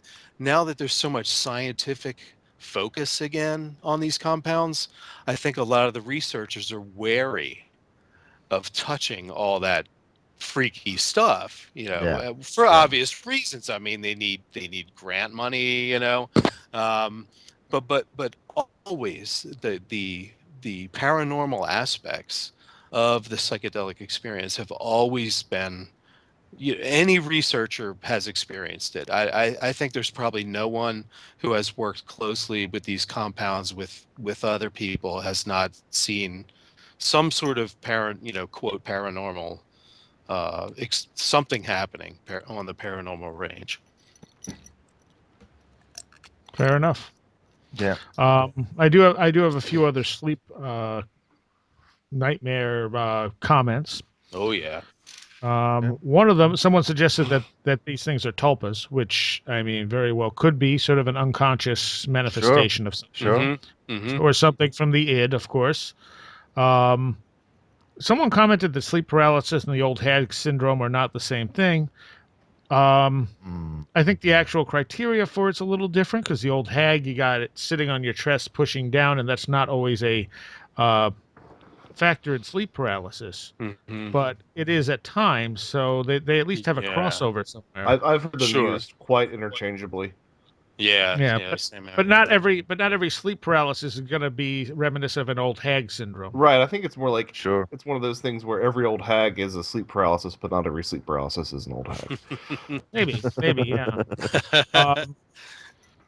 there's so much scientific focus again on these compounds, I think a lot of the researchers are wary of touching all that freaky stuff, Yeah. for Yeah. obvious reasons. I mean, they need grant money, um, but always the paranormal aspects of the psychedelic experience have always been. Any researcher has experienced it. I think there's probably no one who has worked closely with these compounds with other people has not seen some sort of quote paranormal, something happening on the paranormal range. Fair enough. Yeah. I do have a few other sleep nightmare comments. Oh yeah. One of them, someone suggested that these things are tulpas, which I mean, very well could be sort of an unconscious manifestation of something, Sure. Mm-hmm. or something from the id, of course. Um, Someone commented that sleep paralysis and the old hag syndrome are not the same thing. I think the actual criteria for it's a little different because the old hag, you got it sitting on your chest, pushing down, and that's not always a factor in sleep paralysis, Mm-hmm. but it is at times. So they at least have a Yeah. crossover somewhere. I've heard them Sure. used quite interchangeably. Yeah. Yeah, Same but not every sleep paralysis is going to be reminiscent of an old hag syndrome. Right. I think it's more like Sure. it's one of those things where every old hag is a sleep paralysis, but not every sleep paralysis is an old hag. Maybe, yeah.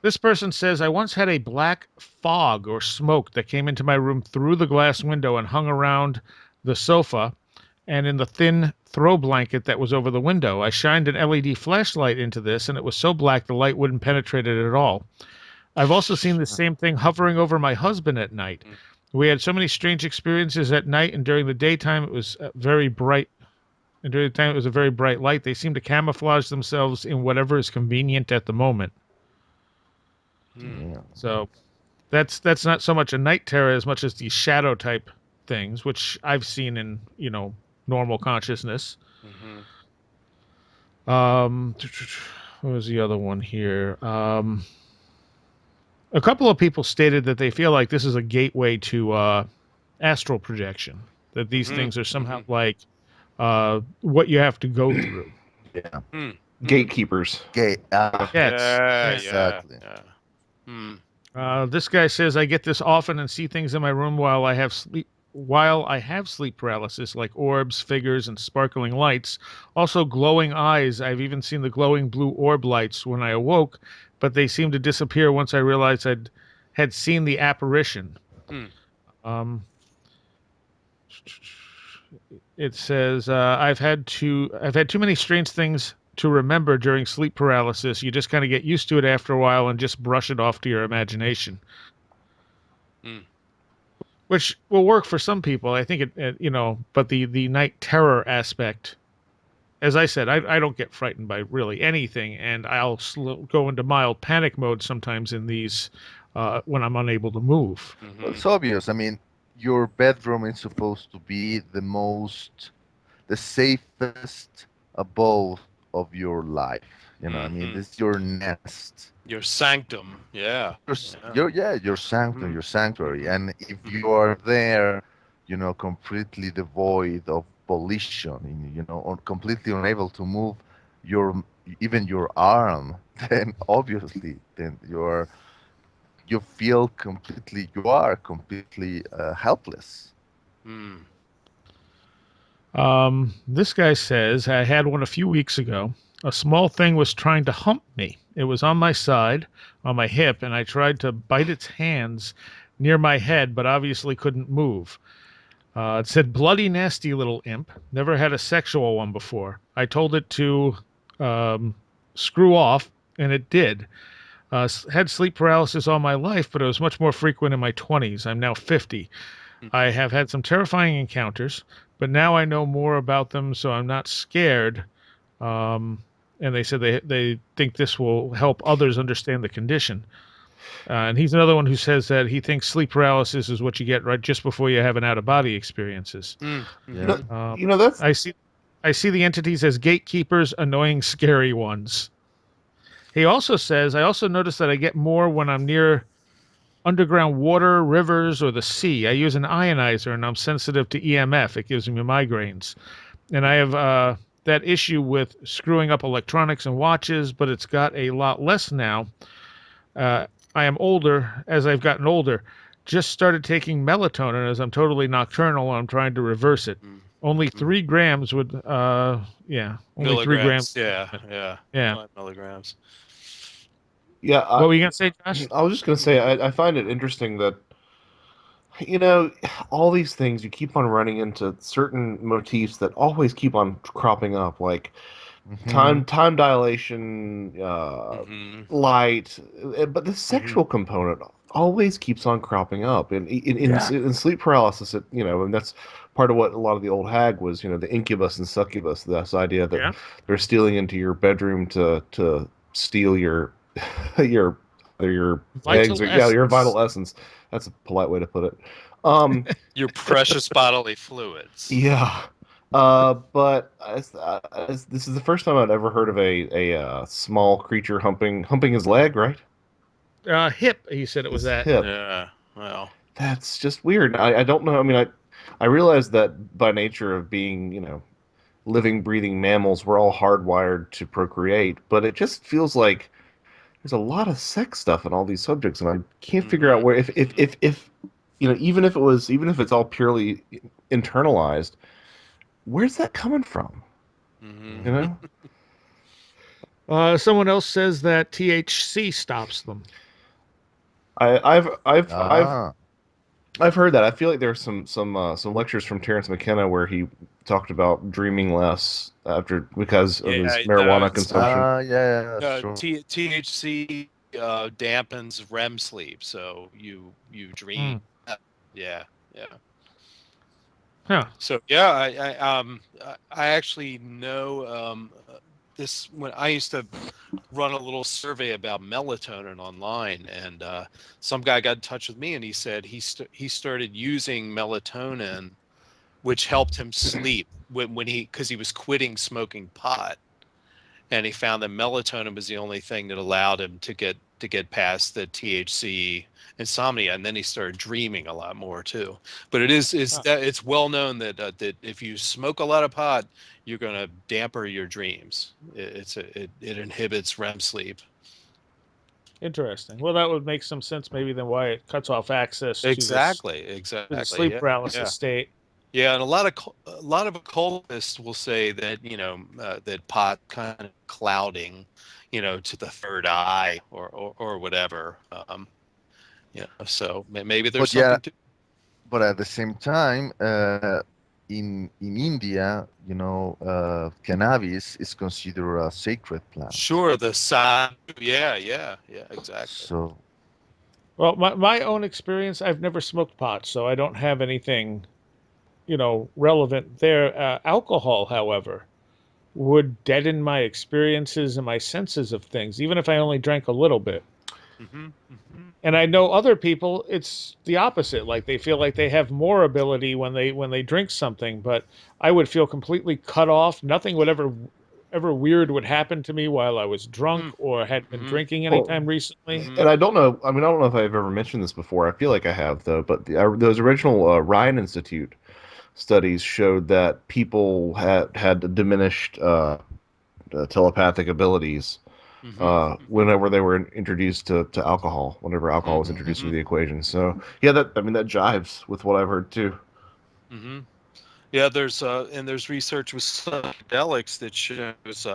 This person says, I once had a black fog or smoke that came into my room through the glass window and hung around the sofa and in the thin throw blanket that was over the window. I shined an LED flashlight into this, and it was so black the light wouldn't penetrate it at all. I've also seen the same thing hovering over my husband at night. We had so many strange experiences at night, and during the daytime it was very bright. And during the time it was a very bright light. They seem to camouflage themselves in whatever is convenient at the moment. Mm. Yeah. So that's not so much a night terror as much as these shadow type things, which I've seen in normal consciousness. Mhm. What was the other one here? A couple of people stated that they feel like this is a gateway to astral projection. That these Mhm. things are somehow like what you have to go through. Yeah. Mm. Gatekeepers. Okay. Yes. Yeah, Exactly. Yeah. Hmm. This guy says I get this often and see things in my room while I have sleep paralysis, like orbs, figures, and sparkling lights. Also, glowing eyes. I've even seen the glowing blue orb lights when I awoke, but they seemed to disappear once I realized had seen the apparition. Hmm. Um, it says I've had too many strange things to remember during sleep paralysis. You just kind of get used to it after a while and just brush it off to your imagination. Hmm. Which will work for some people. I think but the night terror aspect, as I said, I don't get frightened by really anything, and I'll go into mild panic mode sometimes in these when I'm unable to move. Mhm. Well, it's obvious. I mean, your bedroom is supposed to be the safest abode of your life. I mean, Mhm. this is your nest. Your sanctum. Yeah. Your sanctum, Mhm. your sanctuary. And if you are there, completely devoid of volition, or completely unable to move your even your arm, then obviously, then you are completely helpless. Hmm. This guy says I had one a few weeks ago. A small thing was trying to hump me. It was on my side, on my hip, and I tried to bite its hands near my head, but obviously couldn't move. It said, bloody nasty little imp. Never had a sexual one before. I told it to screw off, and it did. Had sleep paralysis all my life, but it was much more frequent in my 20s. I'm now 50. I have had some terrifying encounters, but now I know more about them, so I'm not scared. And they said they think this will help others understand the condition. And he's another one who says that he thinks sleep paralysis is what you get right just before you have an out of body experiences. Hmm. Yeah. That's I see the entities as gatekeepers, annoying, scary ones. He also says I also notice that I get more when I'm near underground water, rivers, or the sea. I use an ionizer and I'm sensitive to EMF. It gives me migraines. And I have that issue with screwing up electronics and watches, but it's got a lot less now. I am older as I've gotten older. Just started taking melatonin as I'm totally nocturnal and I'm trying to reverse it. Hmm. Only 3 grams would, only 3 grams. Milligrams. Yeah. Yeah. Yeah. 5 milligrams. yeah. What were you going to say, Josh? I was just gonna say I find it interesting that You know, all these things you keep on running into certain motifs that always keep on cropping up, like Hmm. time dilation, Hmm. light, but the Hmm. sexual component always keeps on cropping up. And Yeah. in sleep paralysis, and that's part of what a lot of the old hag was, the incubus and succubus, this idea that Yeah. they're stealing into your bedroom to steal your your your eggs, Vital or yeah, your essence. vital essence. That's a polite way to put it. Um, Your precious bodily fluids. yeah. But this is the first time I'd ever heard of a small creature humping his leg, right? Hip, he said it was His that. hip. Yeah. Well. That's just weird. I don't know. I mean, I realize that by nature of being, living, breathing mammals, we're all hardwired to procreate, but it just feels like there's a lot of sex stuff in all these subjects, and I can't figure out Hmm. where if even if it's all purely internalized, where's that coming from? Hmm. You know? Someone else says that THC stops them. I've Ah. I've heard that. I feel like there's some lectures from Terrence McKenna where he talked about dreaming less after because of his Yeah. No. marijuana It's consumption. Yeah, that's no true. THC dampens REM sleep, so you dream. Mm. Yeah. Yeah. Huh. So yeah, I actually know this when I used to run a little survey about melatonin online, and some guy got in touch with me, and he said he started using melatonin, which helped him sleep when he because he was quitting smoking pot, and he found that melatonin was the only thing that allowed him to get past the THC insomnia, and then he started dreaming a lot more too. But Huh. it's well known that if you smoke a lot of pot, you're going to damper your dreams. It inhibits REM sleep. Interesting. Well, that would make some sense maybe then why it cuts off access Exactly, to the exactly. sleep Yeah, paralysis yeah. state. Yeah, and a lot of occultists will say that that pot kind of clouding, to the third eye or whatever. So maybe there's But yeah, something to. but at the same time, in India, cannabis is considered a sacred plant. Sure, the side. Yeah, yeah, yeah, exactly. So Well, my own experience, I've never smoked pot, so I don't have anything, relevant there. Alcohol, however, would deaden my experiences and my senses of things, even if I only drank a little bit. Hmm. Hmm. And I know other people, it's the opposite. Like they feel like they have more ability when they drink something, but I would feel completely cut off. Nothing would ever weird would happen to me while I was drunk or had been Hmm. drinking Well, anytime recently. Hmm. and I don't know. I mean, I don't know if I've ever mentioned this before. I feel like I have though. But those original Ryan Institute studies showed that people had diminished telepathic abilities Hmm. whenever they were introduced to alcohol. Whenever alcohol was introduced Hmm. into the equation. So yeah, that jives with what I've heard too. Hmm. Yeah, there's research with psychedelics that shows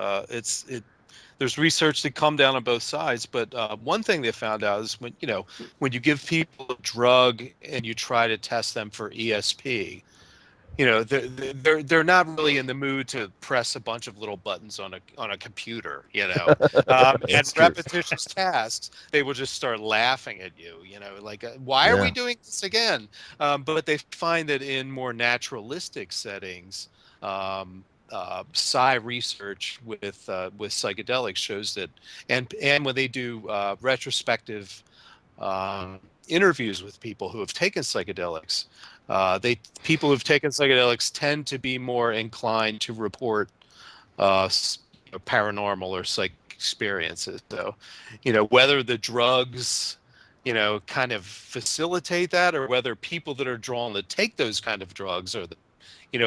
there's research that come down on both sides, but one thing they found out is when you give people a drug and you try to test them for ESP, they're not really in the mood to press a bunch of little buttons on a computer, and That's true. repetitious tasks. They will just start laughing at you, like, why are we yeah, doing this again? But they find that in more naturalistic settings, psi research with psychedelics shows that, and when they do retrospective interviews with people who have taken psychedelics, they people who've taken psychedelics tend to be more inclined to report paranormal or psychic experiences. So, whether the drugs, kind of facilitate that, or whether people that are drawn to take those kind of drugs are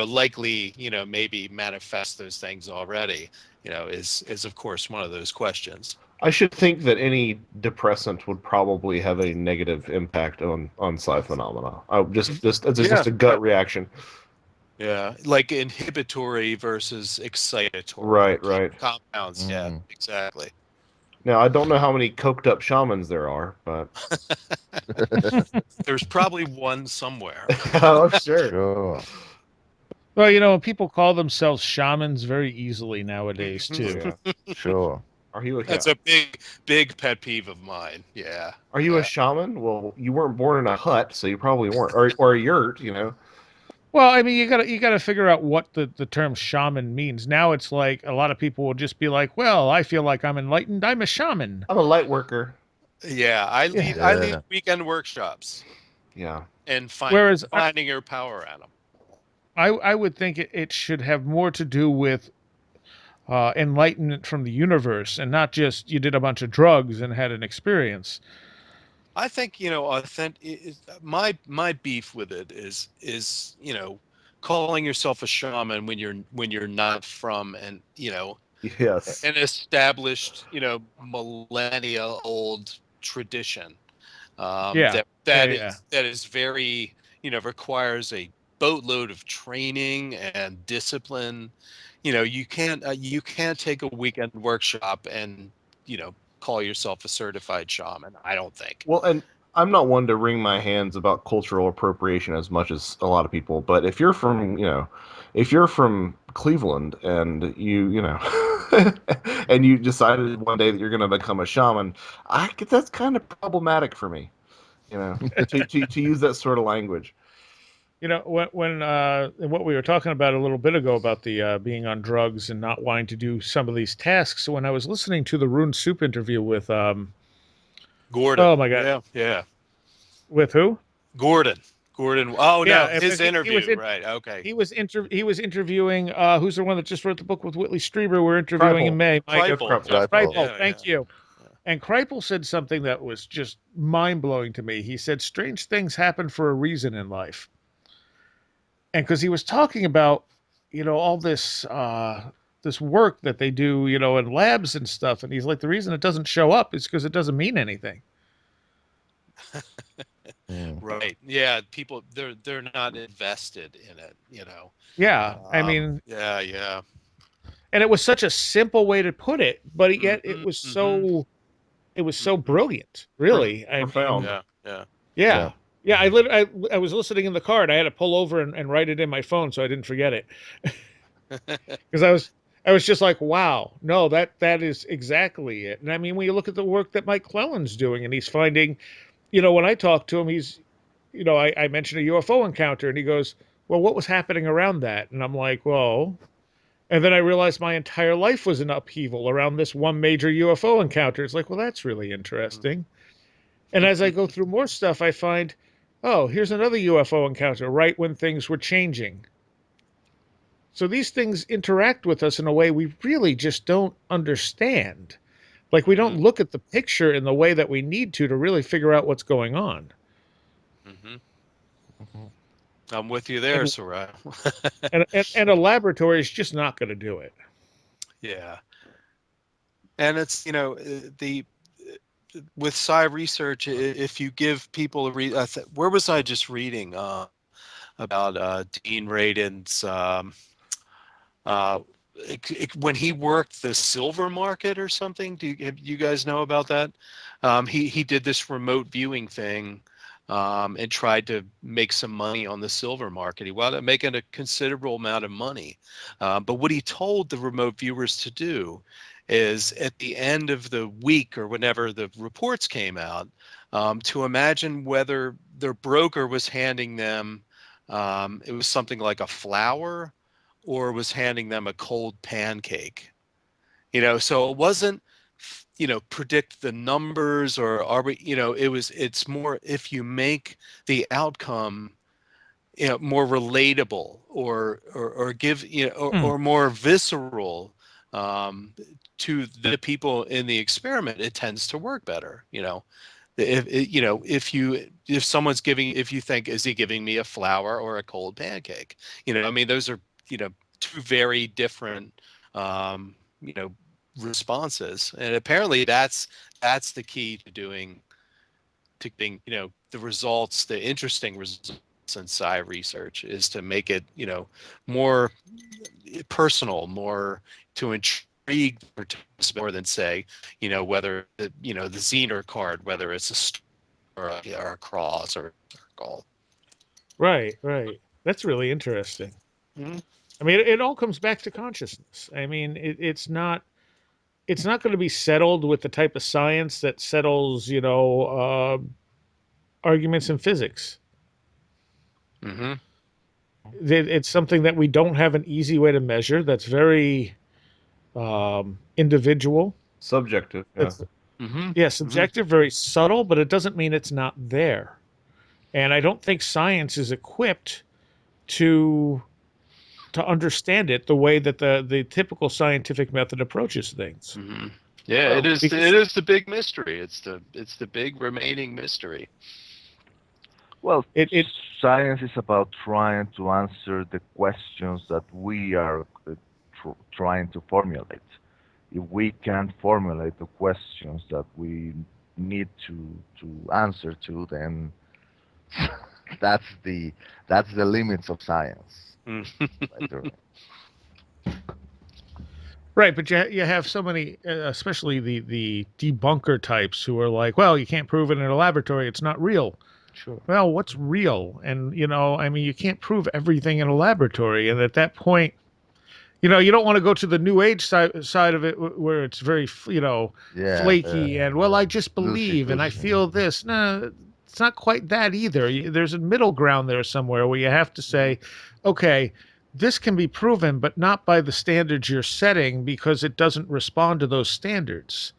likely, maybe manifest those things already, is of course one of those questions. I should think that any depressant would probably have a negative impact on psi phenomena. I just it's Yeah, just a yeah, gut reaction. yeah. Like inhibitory versus excitatory Right, right. compounds. Yeah, mm, exactly. Now I don't know how many coked up shamans there are, but There's probably one somewhere. oh sure. Sure. Well, people call themselves shamans very easily nowadays Oh, too. yeah. Sure. Are you a That's a big pet peeve of mine. Yeah. Are you a shaman? Well, you weren't born in a hut, so you probably weren't, or a yurt, Well, I mean, you gotta figure out what the term shaman means. Now it's like a lot of people will just be like, "Well, I feel like I'm enlightened. I'm a shaman." I'm a light worker. Yeah, I lead Yeah. I lead Yeah. weekend workshops Yeah. and Whereas finding your power at them. I would think it should have more to do with enlightenment from the universe and not just you did a bunch of drugs and had an experience. I think authentic. My beef with it is calling yourself a shaman when you're not from Yes. an established millennia old tradition Yeah. that Yeah. is very requires a boatload of training and discipline. You can't take a weekend workshop and call yourself a certified shaman. I don't think. Well, and I'm not one to wring my hands about cultural appropriation as much as a lot of people, but if you're from Cleveland and and you decided one day that you're going to become a shaman, that's kind of problematic for me, to use that sort of language. When what we were talking about a little bit ago about the being on drugs and not wanting to do some of these tasks. So when I was listening to the Rune Soup interview with Gordon. oh my god, Yeah. with who? Gordon. Gordon. Oh Yeah, no, his interview. Right. Okay. He was interviewing who's the one that just wrote the book with Whitley Strieber. We're interviewing Kripal. in May. Kripal. Kripal. Kripal, Yeah, thank you. And Kripal said something that was just mind blowing to me. He said, "Strange things happen for a reason in life." And because he was talking about, all this work that they do, in labs and stuff, and he's like, the reason it doesn't show up is because it doesn't mean anything. Mm. Right. Yeah. People they're not invested in it. Yeah, I mean, Yeah. and it was such a simple way to put it, but yet Mhm, it was so mhm. brilliant, really. I Profound. mean, Yeah. yeah. Yeah, I was listening in the car and I had to pull over and write it in my phone so I didn't forget it. Because I was just like, wow, no, that is exactly it. And I mean, when you look at the work that Mike Clellan's doing, and he's finding, when I talk to him, he's, I mentioned a UFO encounter, and he goes, well, what was happening around that? And I'm like, well, and then I realized my entire life was an upheaval around this one major UFO encounter. It's like, well, that's really interesting. And as I go through more stuff, I find, oh, here's another UFO encounter right when things were changing. So these things interact with us in a way we really just don't understand. Like we don't look at the picture in the way that we need to really figure out what's going on. hmm Mhm. I'm with you there, And Sarai. and a laboratory is just not going to do it. Yeah. And it's the with psi research, if you give people a where was I just reading about Dean Radin's uh, when he worked the silver market or something. Have you guys know about that? He did this remote viewing thing and tried to make some money on the silver market. He wound up making a considerable amount of money. But what he told the remote viewers to do is at the end of the week or whenever the reports came out, to imagine whether their broker was handing them, it was something like a flower or was handing them a cold pancake. So it wasn't predict the numbers or are we, it's more if you make the outcome more relatable or give Hmm. or more visceral um, to the people in the experiment, it tends to work better. If someone's giving, if you think, is he giving me a flower or a cold pancake? I mean, those are two very different um, you know responses, and apparently that's the key to being the results, the interesting results in psi research, is to make it more personal, more to intrigued more than say, whether the Xener card, whether it's a star or a cross or a circle. Right, right. That's really interesting. Mhm. I mean, it all comes back to consciousness. I mean, it's not going to be settled with the type of science that settles, arguments in physics. Mm-hmm. It's something that we don't have an easy way to measure. That's very individual. Subjective. Yeah. It's Mm-hmm. yeah, subjective, very subtle, but it doesn't mean it's not there. And I don't think science is equipped to understand it the way that the typical scientific method approaches things. Mm-hmm. Yeah, Well, it is. because- It is the big mystery. It's the big remaining mystery. Well, It science is about trying to answer the questions that we are trying to formulate. If we can't formulate the questions that we need to answer to, then that's the that's the limits of science. Right there. Right, but you have so many, especially the debunker types who are like, well, you can't prove it in a laboratory; it's not real. Sure. Well, what's real? And I mean, you can't prove everything in a laboratory. And at that point, you don't want to go to the new age side of it where it's very, Yeah. flaky and well, I just believe and I Loosey-goosey. feel this. No, it's not quite that either. There's a middle ground there somewhere where you have to say, okay, this can be proven, but not by the standards you're setting because it doesn't respond to those standards.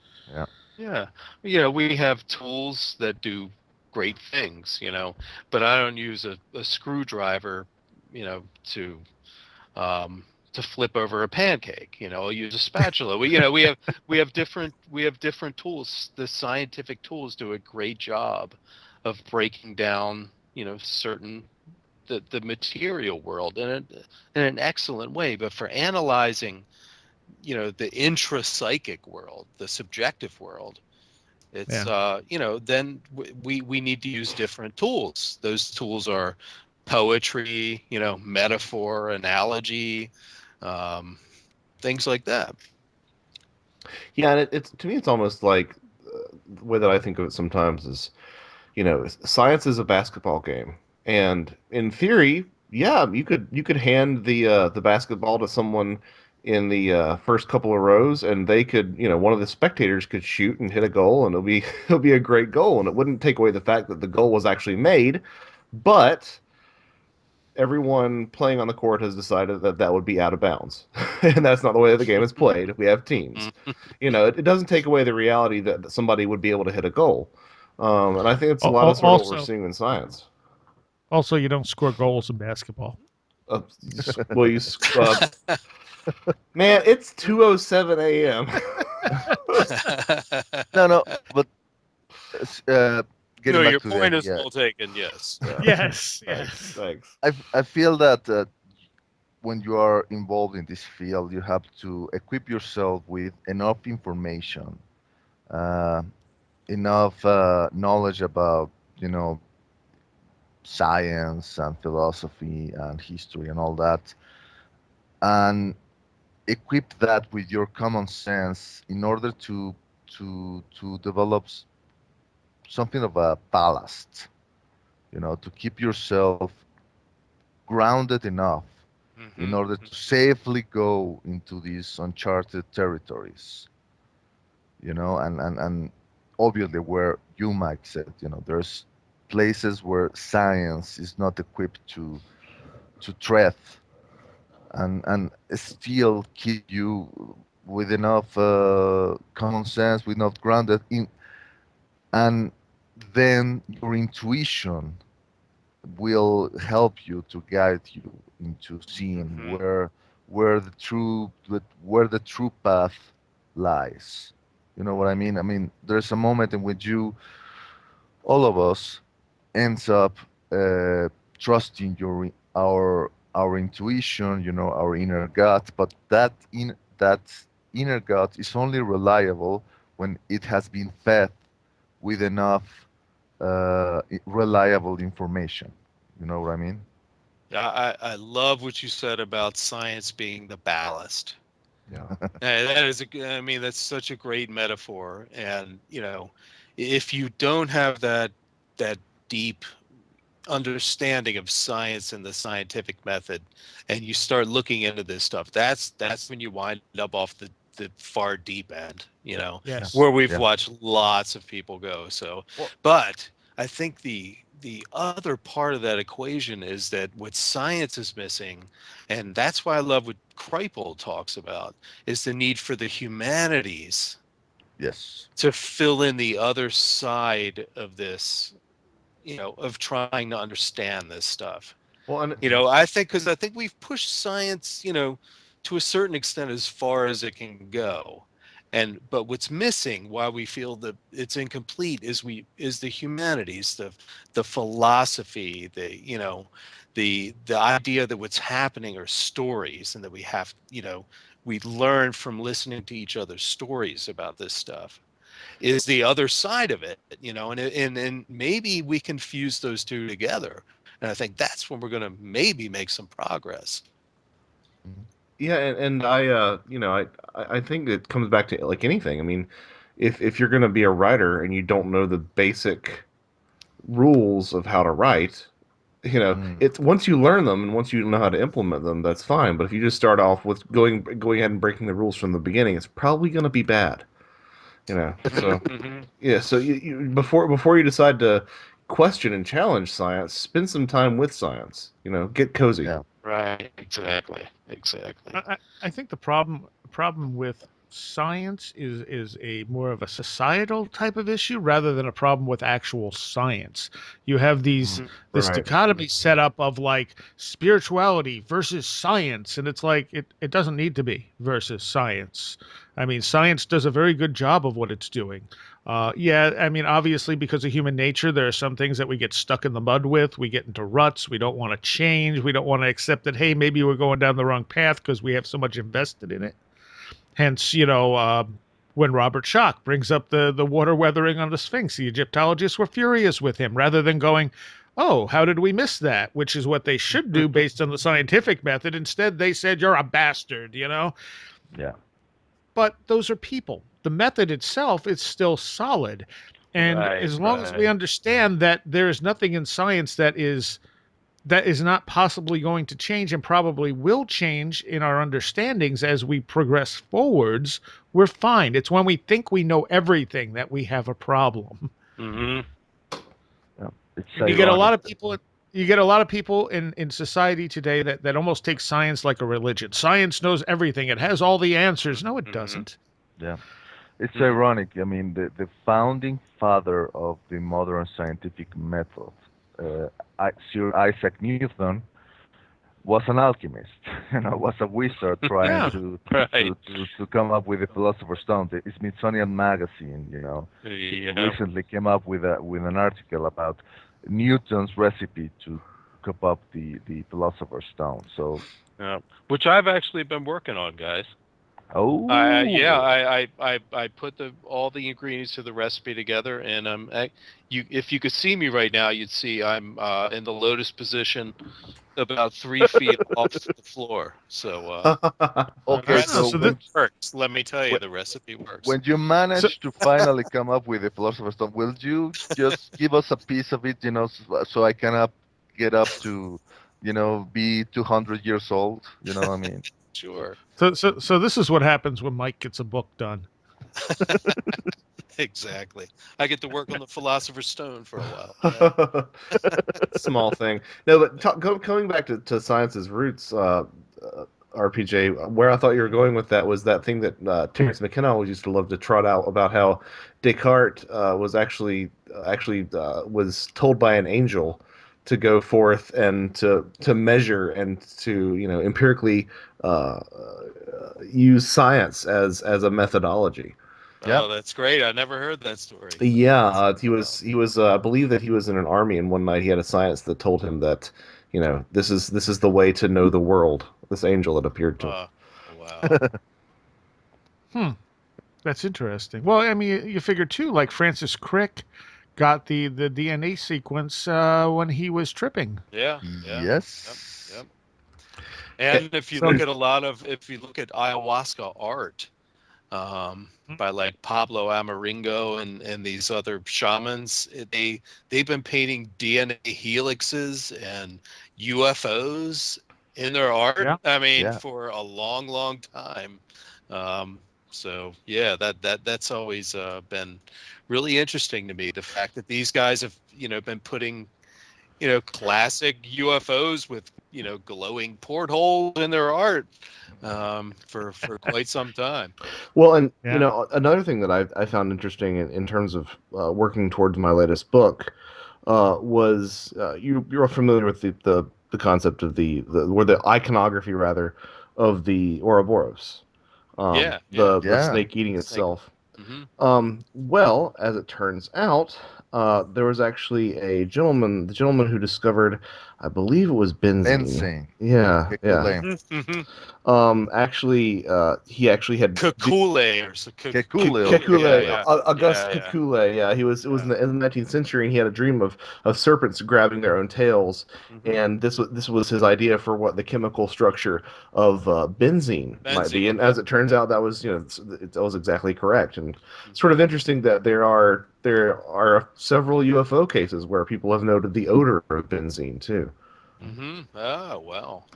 Yeah, we have tools that do great things, but I don't use a screwdriver, to flip over a pancake. I'll use a spatula. We have different tools. The scientific tools do a great job of breaking down, certain the material world in an excellent way. But for analyzing, the intrapsychic world, the subjective world, it's then we need to use different tools. Those tools are poetry, metaphor, analogy, things like that. Yeah, and it's to me, it's almost like the way that I think of it sometimes is, science is a basketball game, and in theory, yeah, you could hand the basketball to someone in the first couple of rows, and they could, one of the spectators could shoot and hit a goal, and it'll be it'll be a great goal, and it wouldn't take away the fact that the goal was actually made, but everyone playing on the court has decided that that would be out of bounds. And that's not the way the game is played. We have teams. It doesn't take away the reality that somebody would be able to hit a goal. And I think it's a lot of sort of what we're Also, seeing in science. you don't score goals in basketball. Uh, well, man, it's 2:07 a.m. No, but getting back Your to point the is well taken. Yes. Yes, Thanks, thanks. I feel that when you are involved in this field, you have to equip yourself with enough information, uh, enough knowledge about science and philosophy and history and all that, and equip that with your common sense in order to develop something of a ballast, to keep yourself grounded enough in order to safely go into these uncharted territories, and obviously where you, Mike, said, there's places where science is not equipped to tread and still keep you with enough common sense, with enough grounded in, and then your intuition will help you to guide you into seeing where the true path lies. You know what I mean? I mean, there's a moment in which all of us, ends up trusting our intuition, our inner gut. But that inner gut is only reliable when it has been fed with enough reliable information. You know what I mean? I love what you said about science being the ballast. That is I mean, that's such a great metaphor. And, if you don't have that deep understanding of science and the scientific method, and you start looking into this stuff, that's when you wind up off the far deep end, Yes. where we've Yeah. watched lots of people go. So, Well- but I think the other part of that equation is that what science is missing, and that's why I love what Kripal talks about, is the need for the humanities Yes. to fill in the other side of this, of trying to understand this stuff. Well, and I think we've pushed science, to a certain extent as far as it can go. But what's missing, why we feel that it's incomplete, is the humanities, the philosophy, the idea that what's happening are stories, and that we learn from listening to each other's stories about this stuff, is the other side of it, and maybe we can fuse those two together. And I think that's when we're going to maybe make some progress. yeah, and I think it comes back to like anything. I mean, if you're going to be a writer and you don't know the basic rules of how to write, it's once you learn them and once you know how to implement them, that's fine. But if you just start off with going ahead and breaking the rules from the beginning, it's probably going to be bad. So Mhm. yeah, so before you decide to question and challenge science, spend some time with science. Get cozy. Yeah. Right. Exactly. I think the problem with science is a more of a societal type of issue rather than a problem with actual science. You have this Right. dichotomy set up of like spirituality versus science, and it's like it doesn't need to be versus science. I mean, science does a very good job of what it's doing. Yeah, I mean, obviously, because of human nature, there are some things that we get stuck in the mud with. We get into ruts. We don't want to change. We don't want to accept that, hey, maybe we're going down the wrong path because we have so much invested in it. Hence, when Robert Schoch brings up the water weathering on the Sphinx, the Egyptologists were furious with him rather than going, oh, how did we miss that? Which is what they should do based on the scientific method. Instead, they said, you're a bastard, Yeah. But those are people. The method itself is still solid. And Right, as long as we right. understand that there is nothing in science that is not possibly going to change and probably will change in our understandings as we progress forwards, we're fine. It's when we think we know everything that we have a problem. Hmm. Yeah. It's And you get a lot ironic. of people in society today that almost take science like a religion. Science knows everything. It has all the answers. No, it doesn't. Yeah. It's Mhm. ironic. I mean, the founding father of the modern scientific method, Sir Isaac Newton, was an alchemist. Was a wizard trying Yeah. Right. to come up with the Philosopher's Stone. The Smithsonian Magazine, Yeah. recently came up with an article about Newton's recipe to cook up the Philosopher's Stone. So, Yeah. Which I've actually been working on, guys. oh, I put all the ingredients to the recipe together, and if you could see me right now, you'd see I'm in the lotus position, about 3 feet off the floor. So okay. Ah, So so recipe that, works. Let me tell you, when the recipe works. when you so manage to finally come up with the Philosopher's Stone, will you just give us a piece of it, so I can get up to, be 200 years old? You know what I mean? Sure. so this is what happens when Mike gets a book done. Exactly. I get to work on the Philosopher's Stone for a while. Yeah. Small thing. No, but coming back to science's roots, RPJ, where I thought you were going with that was that thing that Terence McKenna always used to love to trot out about how Descartes was actually was told by an angel to go forth and to measure and to empirically use science as a methodology. Yeah. Oh, that's great. I never heard that story. Yeah, he was. I believe that he was in an army, and one night he had a science that told him that, this is the way to know the world. This angel had appeared to him. Wow. Hmm. That's interesting. Well, I mean, you figure too, like Francis Crick got the DNA sequence when he was tripping. Yeah. Yeah. Yes. Yep. And if you So- look at if you look at ayahuasca art, by like Pablo Amaringo and these other shamans, they've been painting DNA helixes and UFOs in their art. Yeah. I mean, Yeah. for a long, long time. So yeah, that's always been really interesting to me. The fact that these guys have been putting classic UFOs with glowing portholes in their art for quite some time. Well, and Yeah. another thing that I found interesting in terms of working towards my latest book was you're familiar with the concept of the iconography rather of the Ouroboros, Yeah, the yeah. snake eating Snake. itself. Hmm. Well, as it turns out, there was actually the gentleman who discovered, I believe it was benzene. Benzene. Yeah, yeah. Kekule. He actually had Kekule or so. Kekule. Kekule, Yeah, Auguste yeah, yeah. Kekule. Yeah, it was in the 19th century, and he had a dream of serpents grabbing their own tails, Mhm. and this was his idea for what the chemical structure of benzene might be. Benzene, And as yeah. it turns out, that was that was exactly correct. And sort of interesting that there are several UFO cases where people have noted the odor of benzene too. Mm-hmm. Oh, well.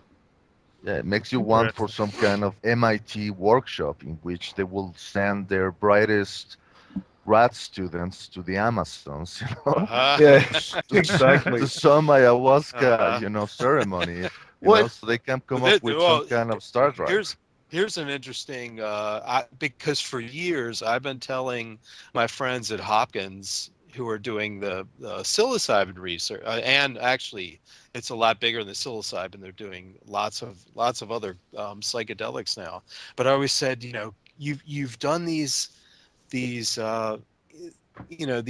Yeah, it makes you want for some kind of MIT workshop in which they will send their brightest grad students to the Amazons, Uh-huh. Yeah, to exactly. some ayahuasca, Uh-huh. ceremony, What? so they can come Well, up with some kind of star drive. Here's an interesting because for years I've been telling my friends at Hopkins who are doing the psilocybin research, and actually it's a lot bigger than psilocybin. They're doing lots of other psychedelics now. But I always said, you've done these these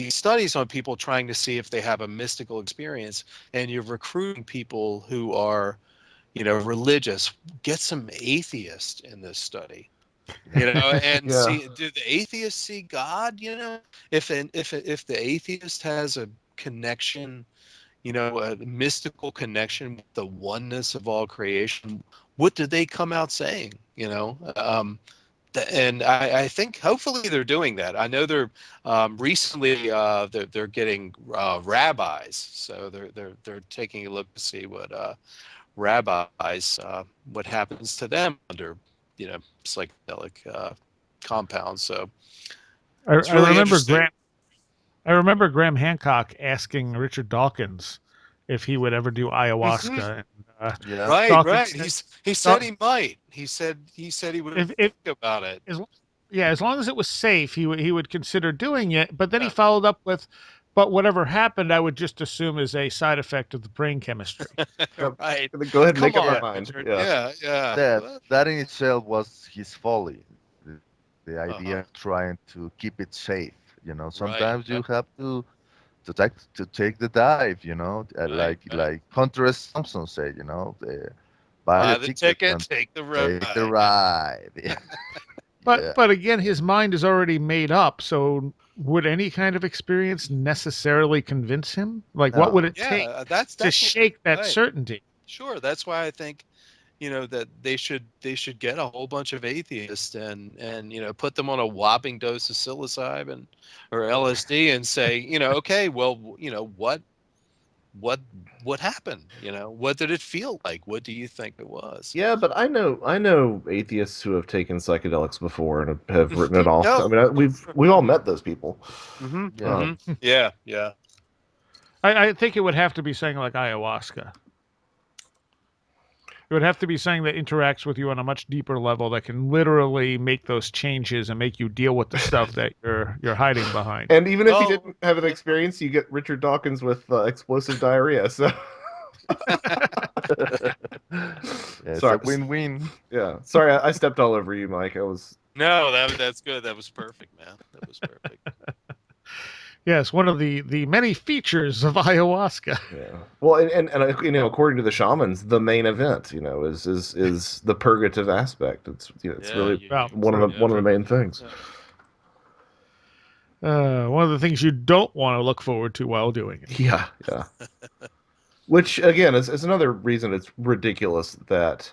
studies on people trying to see if they have a mystical experience, and you're recruiting people who are religious. Get some atheists in this study, and Yeah. see, do the atheists see God? If the atheist has a connection, a mystical connection with the oneness of all creation, what did they come out saying? And I think hopefully they're doing that. I know they're recently they're getting rabbis, so they're taking a look to see what rabbis what happens to them under psychedelic compounds. So I it's really remember interesting. Graham Hancock asking Richard Dawkins if he would ever do ayahuasca. And, Yeah. Right, Dawkins right. said- He said he might. He said he would if, think about it. yeah, as long as it was safe, he would consider doing it. But then he Yeah. followed up with, "But whatever happened, I would just assume is a side effect of the brain chemistry." Right. Go ahead and Come make up on, my mind. Richard. Yeah. Yeah. That in itself was his folly. The Uh-huh. idea of trying to keep it safe. Sometimes Right. you have to take the dive. Right, right. Like Hunter S. Thompson said. Buy Buy the the ticket ticket, and take the take the ride. ride. Yeah. But Yeah. but again, his mind is already made up. So would any kind of experience necessarily convince him? Like, what would No. it take Yeah, that's to shake that right. certainty? Sure. That's why I think that they should get a whole bunch of atheists and put them on a whopping dose of psilocybin or LSD and say, okay, well, what happened? What did it feel like? What do you think it was? Yeah, but I know atheists who have taken psychedelics before and have written it off. No. I mean, we've all met those people. Mm-hmm. Yeah. Yeah. I think it would have to be saying like ayahuasca. It would have to be something that interacts with you on a much deeper level that can literally make those changes and make you deal with the stuff that you're hiding behind. And even if you Well- didn't have an experience, you get Richard Dawkins with explosive diarrhea. So Yeah, it's Sorry. a win-win. yeah, sorry, I stepped all over you, Mike. I was No, that's good. That was perfect, man. That was perfect. Yes, one of the many features of ayahuasca. yeah. Well, and according to the shamans, the main event, is the purgative aspect. It's it's Yeah, really Well, one of the main things. One of the things you don't want to look forward to while doing it. Yeah, yeah. Which again is another reason it's ridiculous that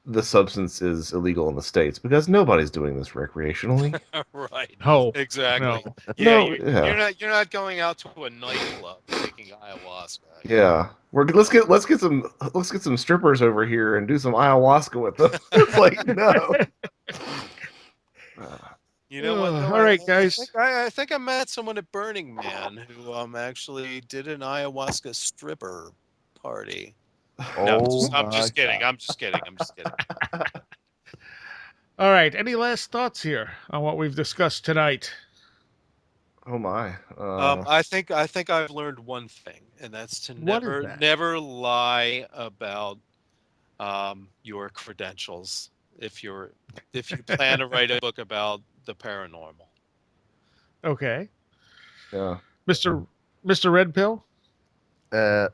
the substance is illegal in the States because nobody's doing this recreationally. Right. Oh, Exactly. no. Yeah, No, yeah. you're not going out to a nightclub taking ayahuasca. Yeah, let's get some strippers over here and do some ayahuasca with them. It's like no. Uh, You know what though? All right, guys. I think I met someone at Burning Man who actually did an ayahuasca stripper party. No, Oh I'm my just kidding. God. I'm just kidding. I'm just kidding. All right. Any last thoughts here on what we've discussed tonight? oh my. I think I've learned one thing, and that's to What is that? never lie about your credentials if you plan to write a book about the paranormal. Okay. Yeah. Mr. Red Pill?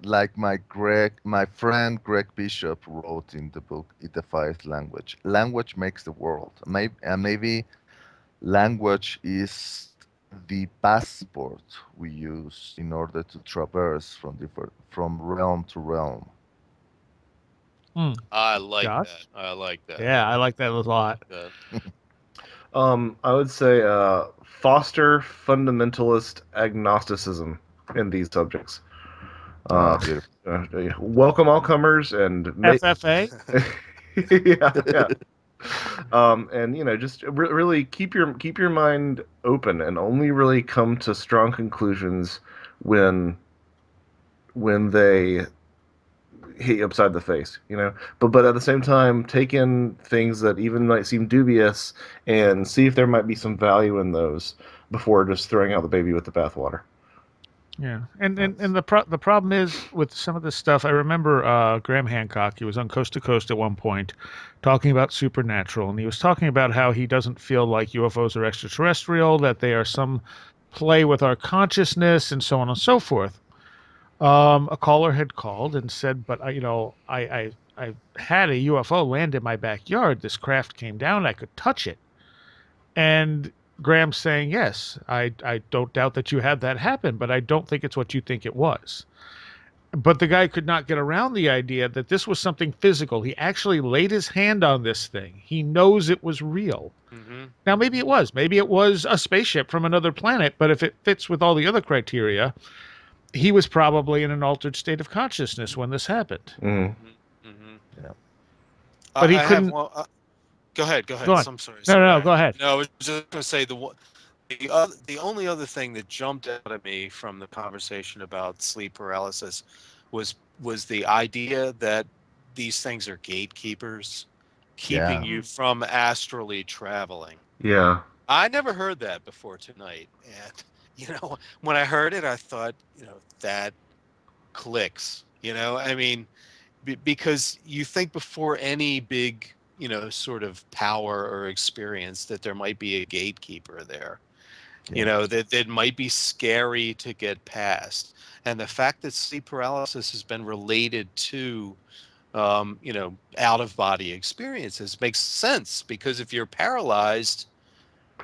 Like my friend Greg Bishop wrote in the book, It Defies Language. Language makes the world. Maybe language is the passport we use in order to traverse from realm to realm. I like Josh? that. I like that. Yeah, I like that a lot. That- I would say foster fundamentalist agnosticism in these subjects. Uh, Beautiful. welcome all comers and FFA? yeah. And just really keep your mind open and only really come to strong conclusions when they hit you upside the face, but at the same time take in things that even might seem dubious and see if there might be some value in those before just throwing out the baby with the bathwater. Yeah, and the problem is with some of this stuff. I remember Graham Hancock. He was on Coast to Coast at one point, talking about supernatural, and he was talking about how he doesn't feel like UFOs are extraterrestrial, that they are some play with our consciousness, and so on and so forth. A caller had called and said, "But I had a UFO land in my backyard. This craft came down. I could touch it." And Graham's saying, yes, I don't doubt that you had that happen, but I don't think it's what you think it was. But the guy could not get around the idea that this was something physical. He actually laid his hand on this thing. He knows it was real. Mhm. Now, maybe it was. Maybe it was a spaceship from another planet, but if it fits with all the other criteria, he was probably in an altered state of consciousness when this happened. Mm. Mhm. Yeah. But he I have couldn't- one. Go ahead. Go ahead. Go on. I'm sorry. No, sorry. no, go ahead. No, I was just going to say the only other thing that jumped out at me from the conversation about sleep paralysis was the idea that these things are gatekeepers, keeping Yeah. you from astrally traveling. Yeah. I never heard that before tonight, and when I heard it, I thought, that clicks. I mean, because you think before any big, sort of power or experience that there might be a gatekeeper there, that might be scary to get past. And the fact that sleep paralysis has been related to, out of body experiences makes sense, because if you're paralyzed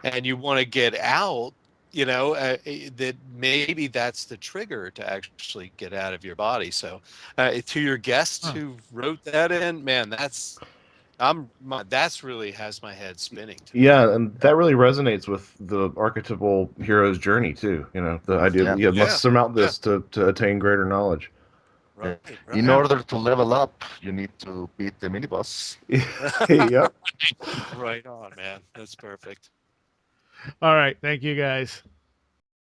and you want to get out, that maybe that's the trigger to actually get out of your body. So to your guests who wrote that in, man, that's really has my head spinning tonight. Yeah, and that really resonates with the archetypal hero's journey too. The idea that you must surmount this to attain greater knowledge. Right, In order to level up, you need to beat the minibus. Yep. right on, man. That's perfect. All right. Thank you, guys.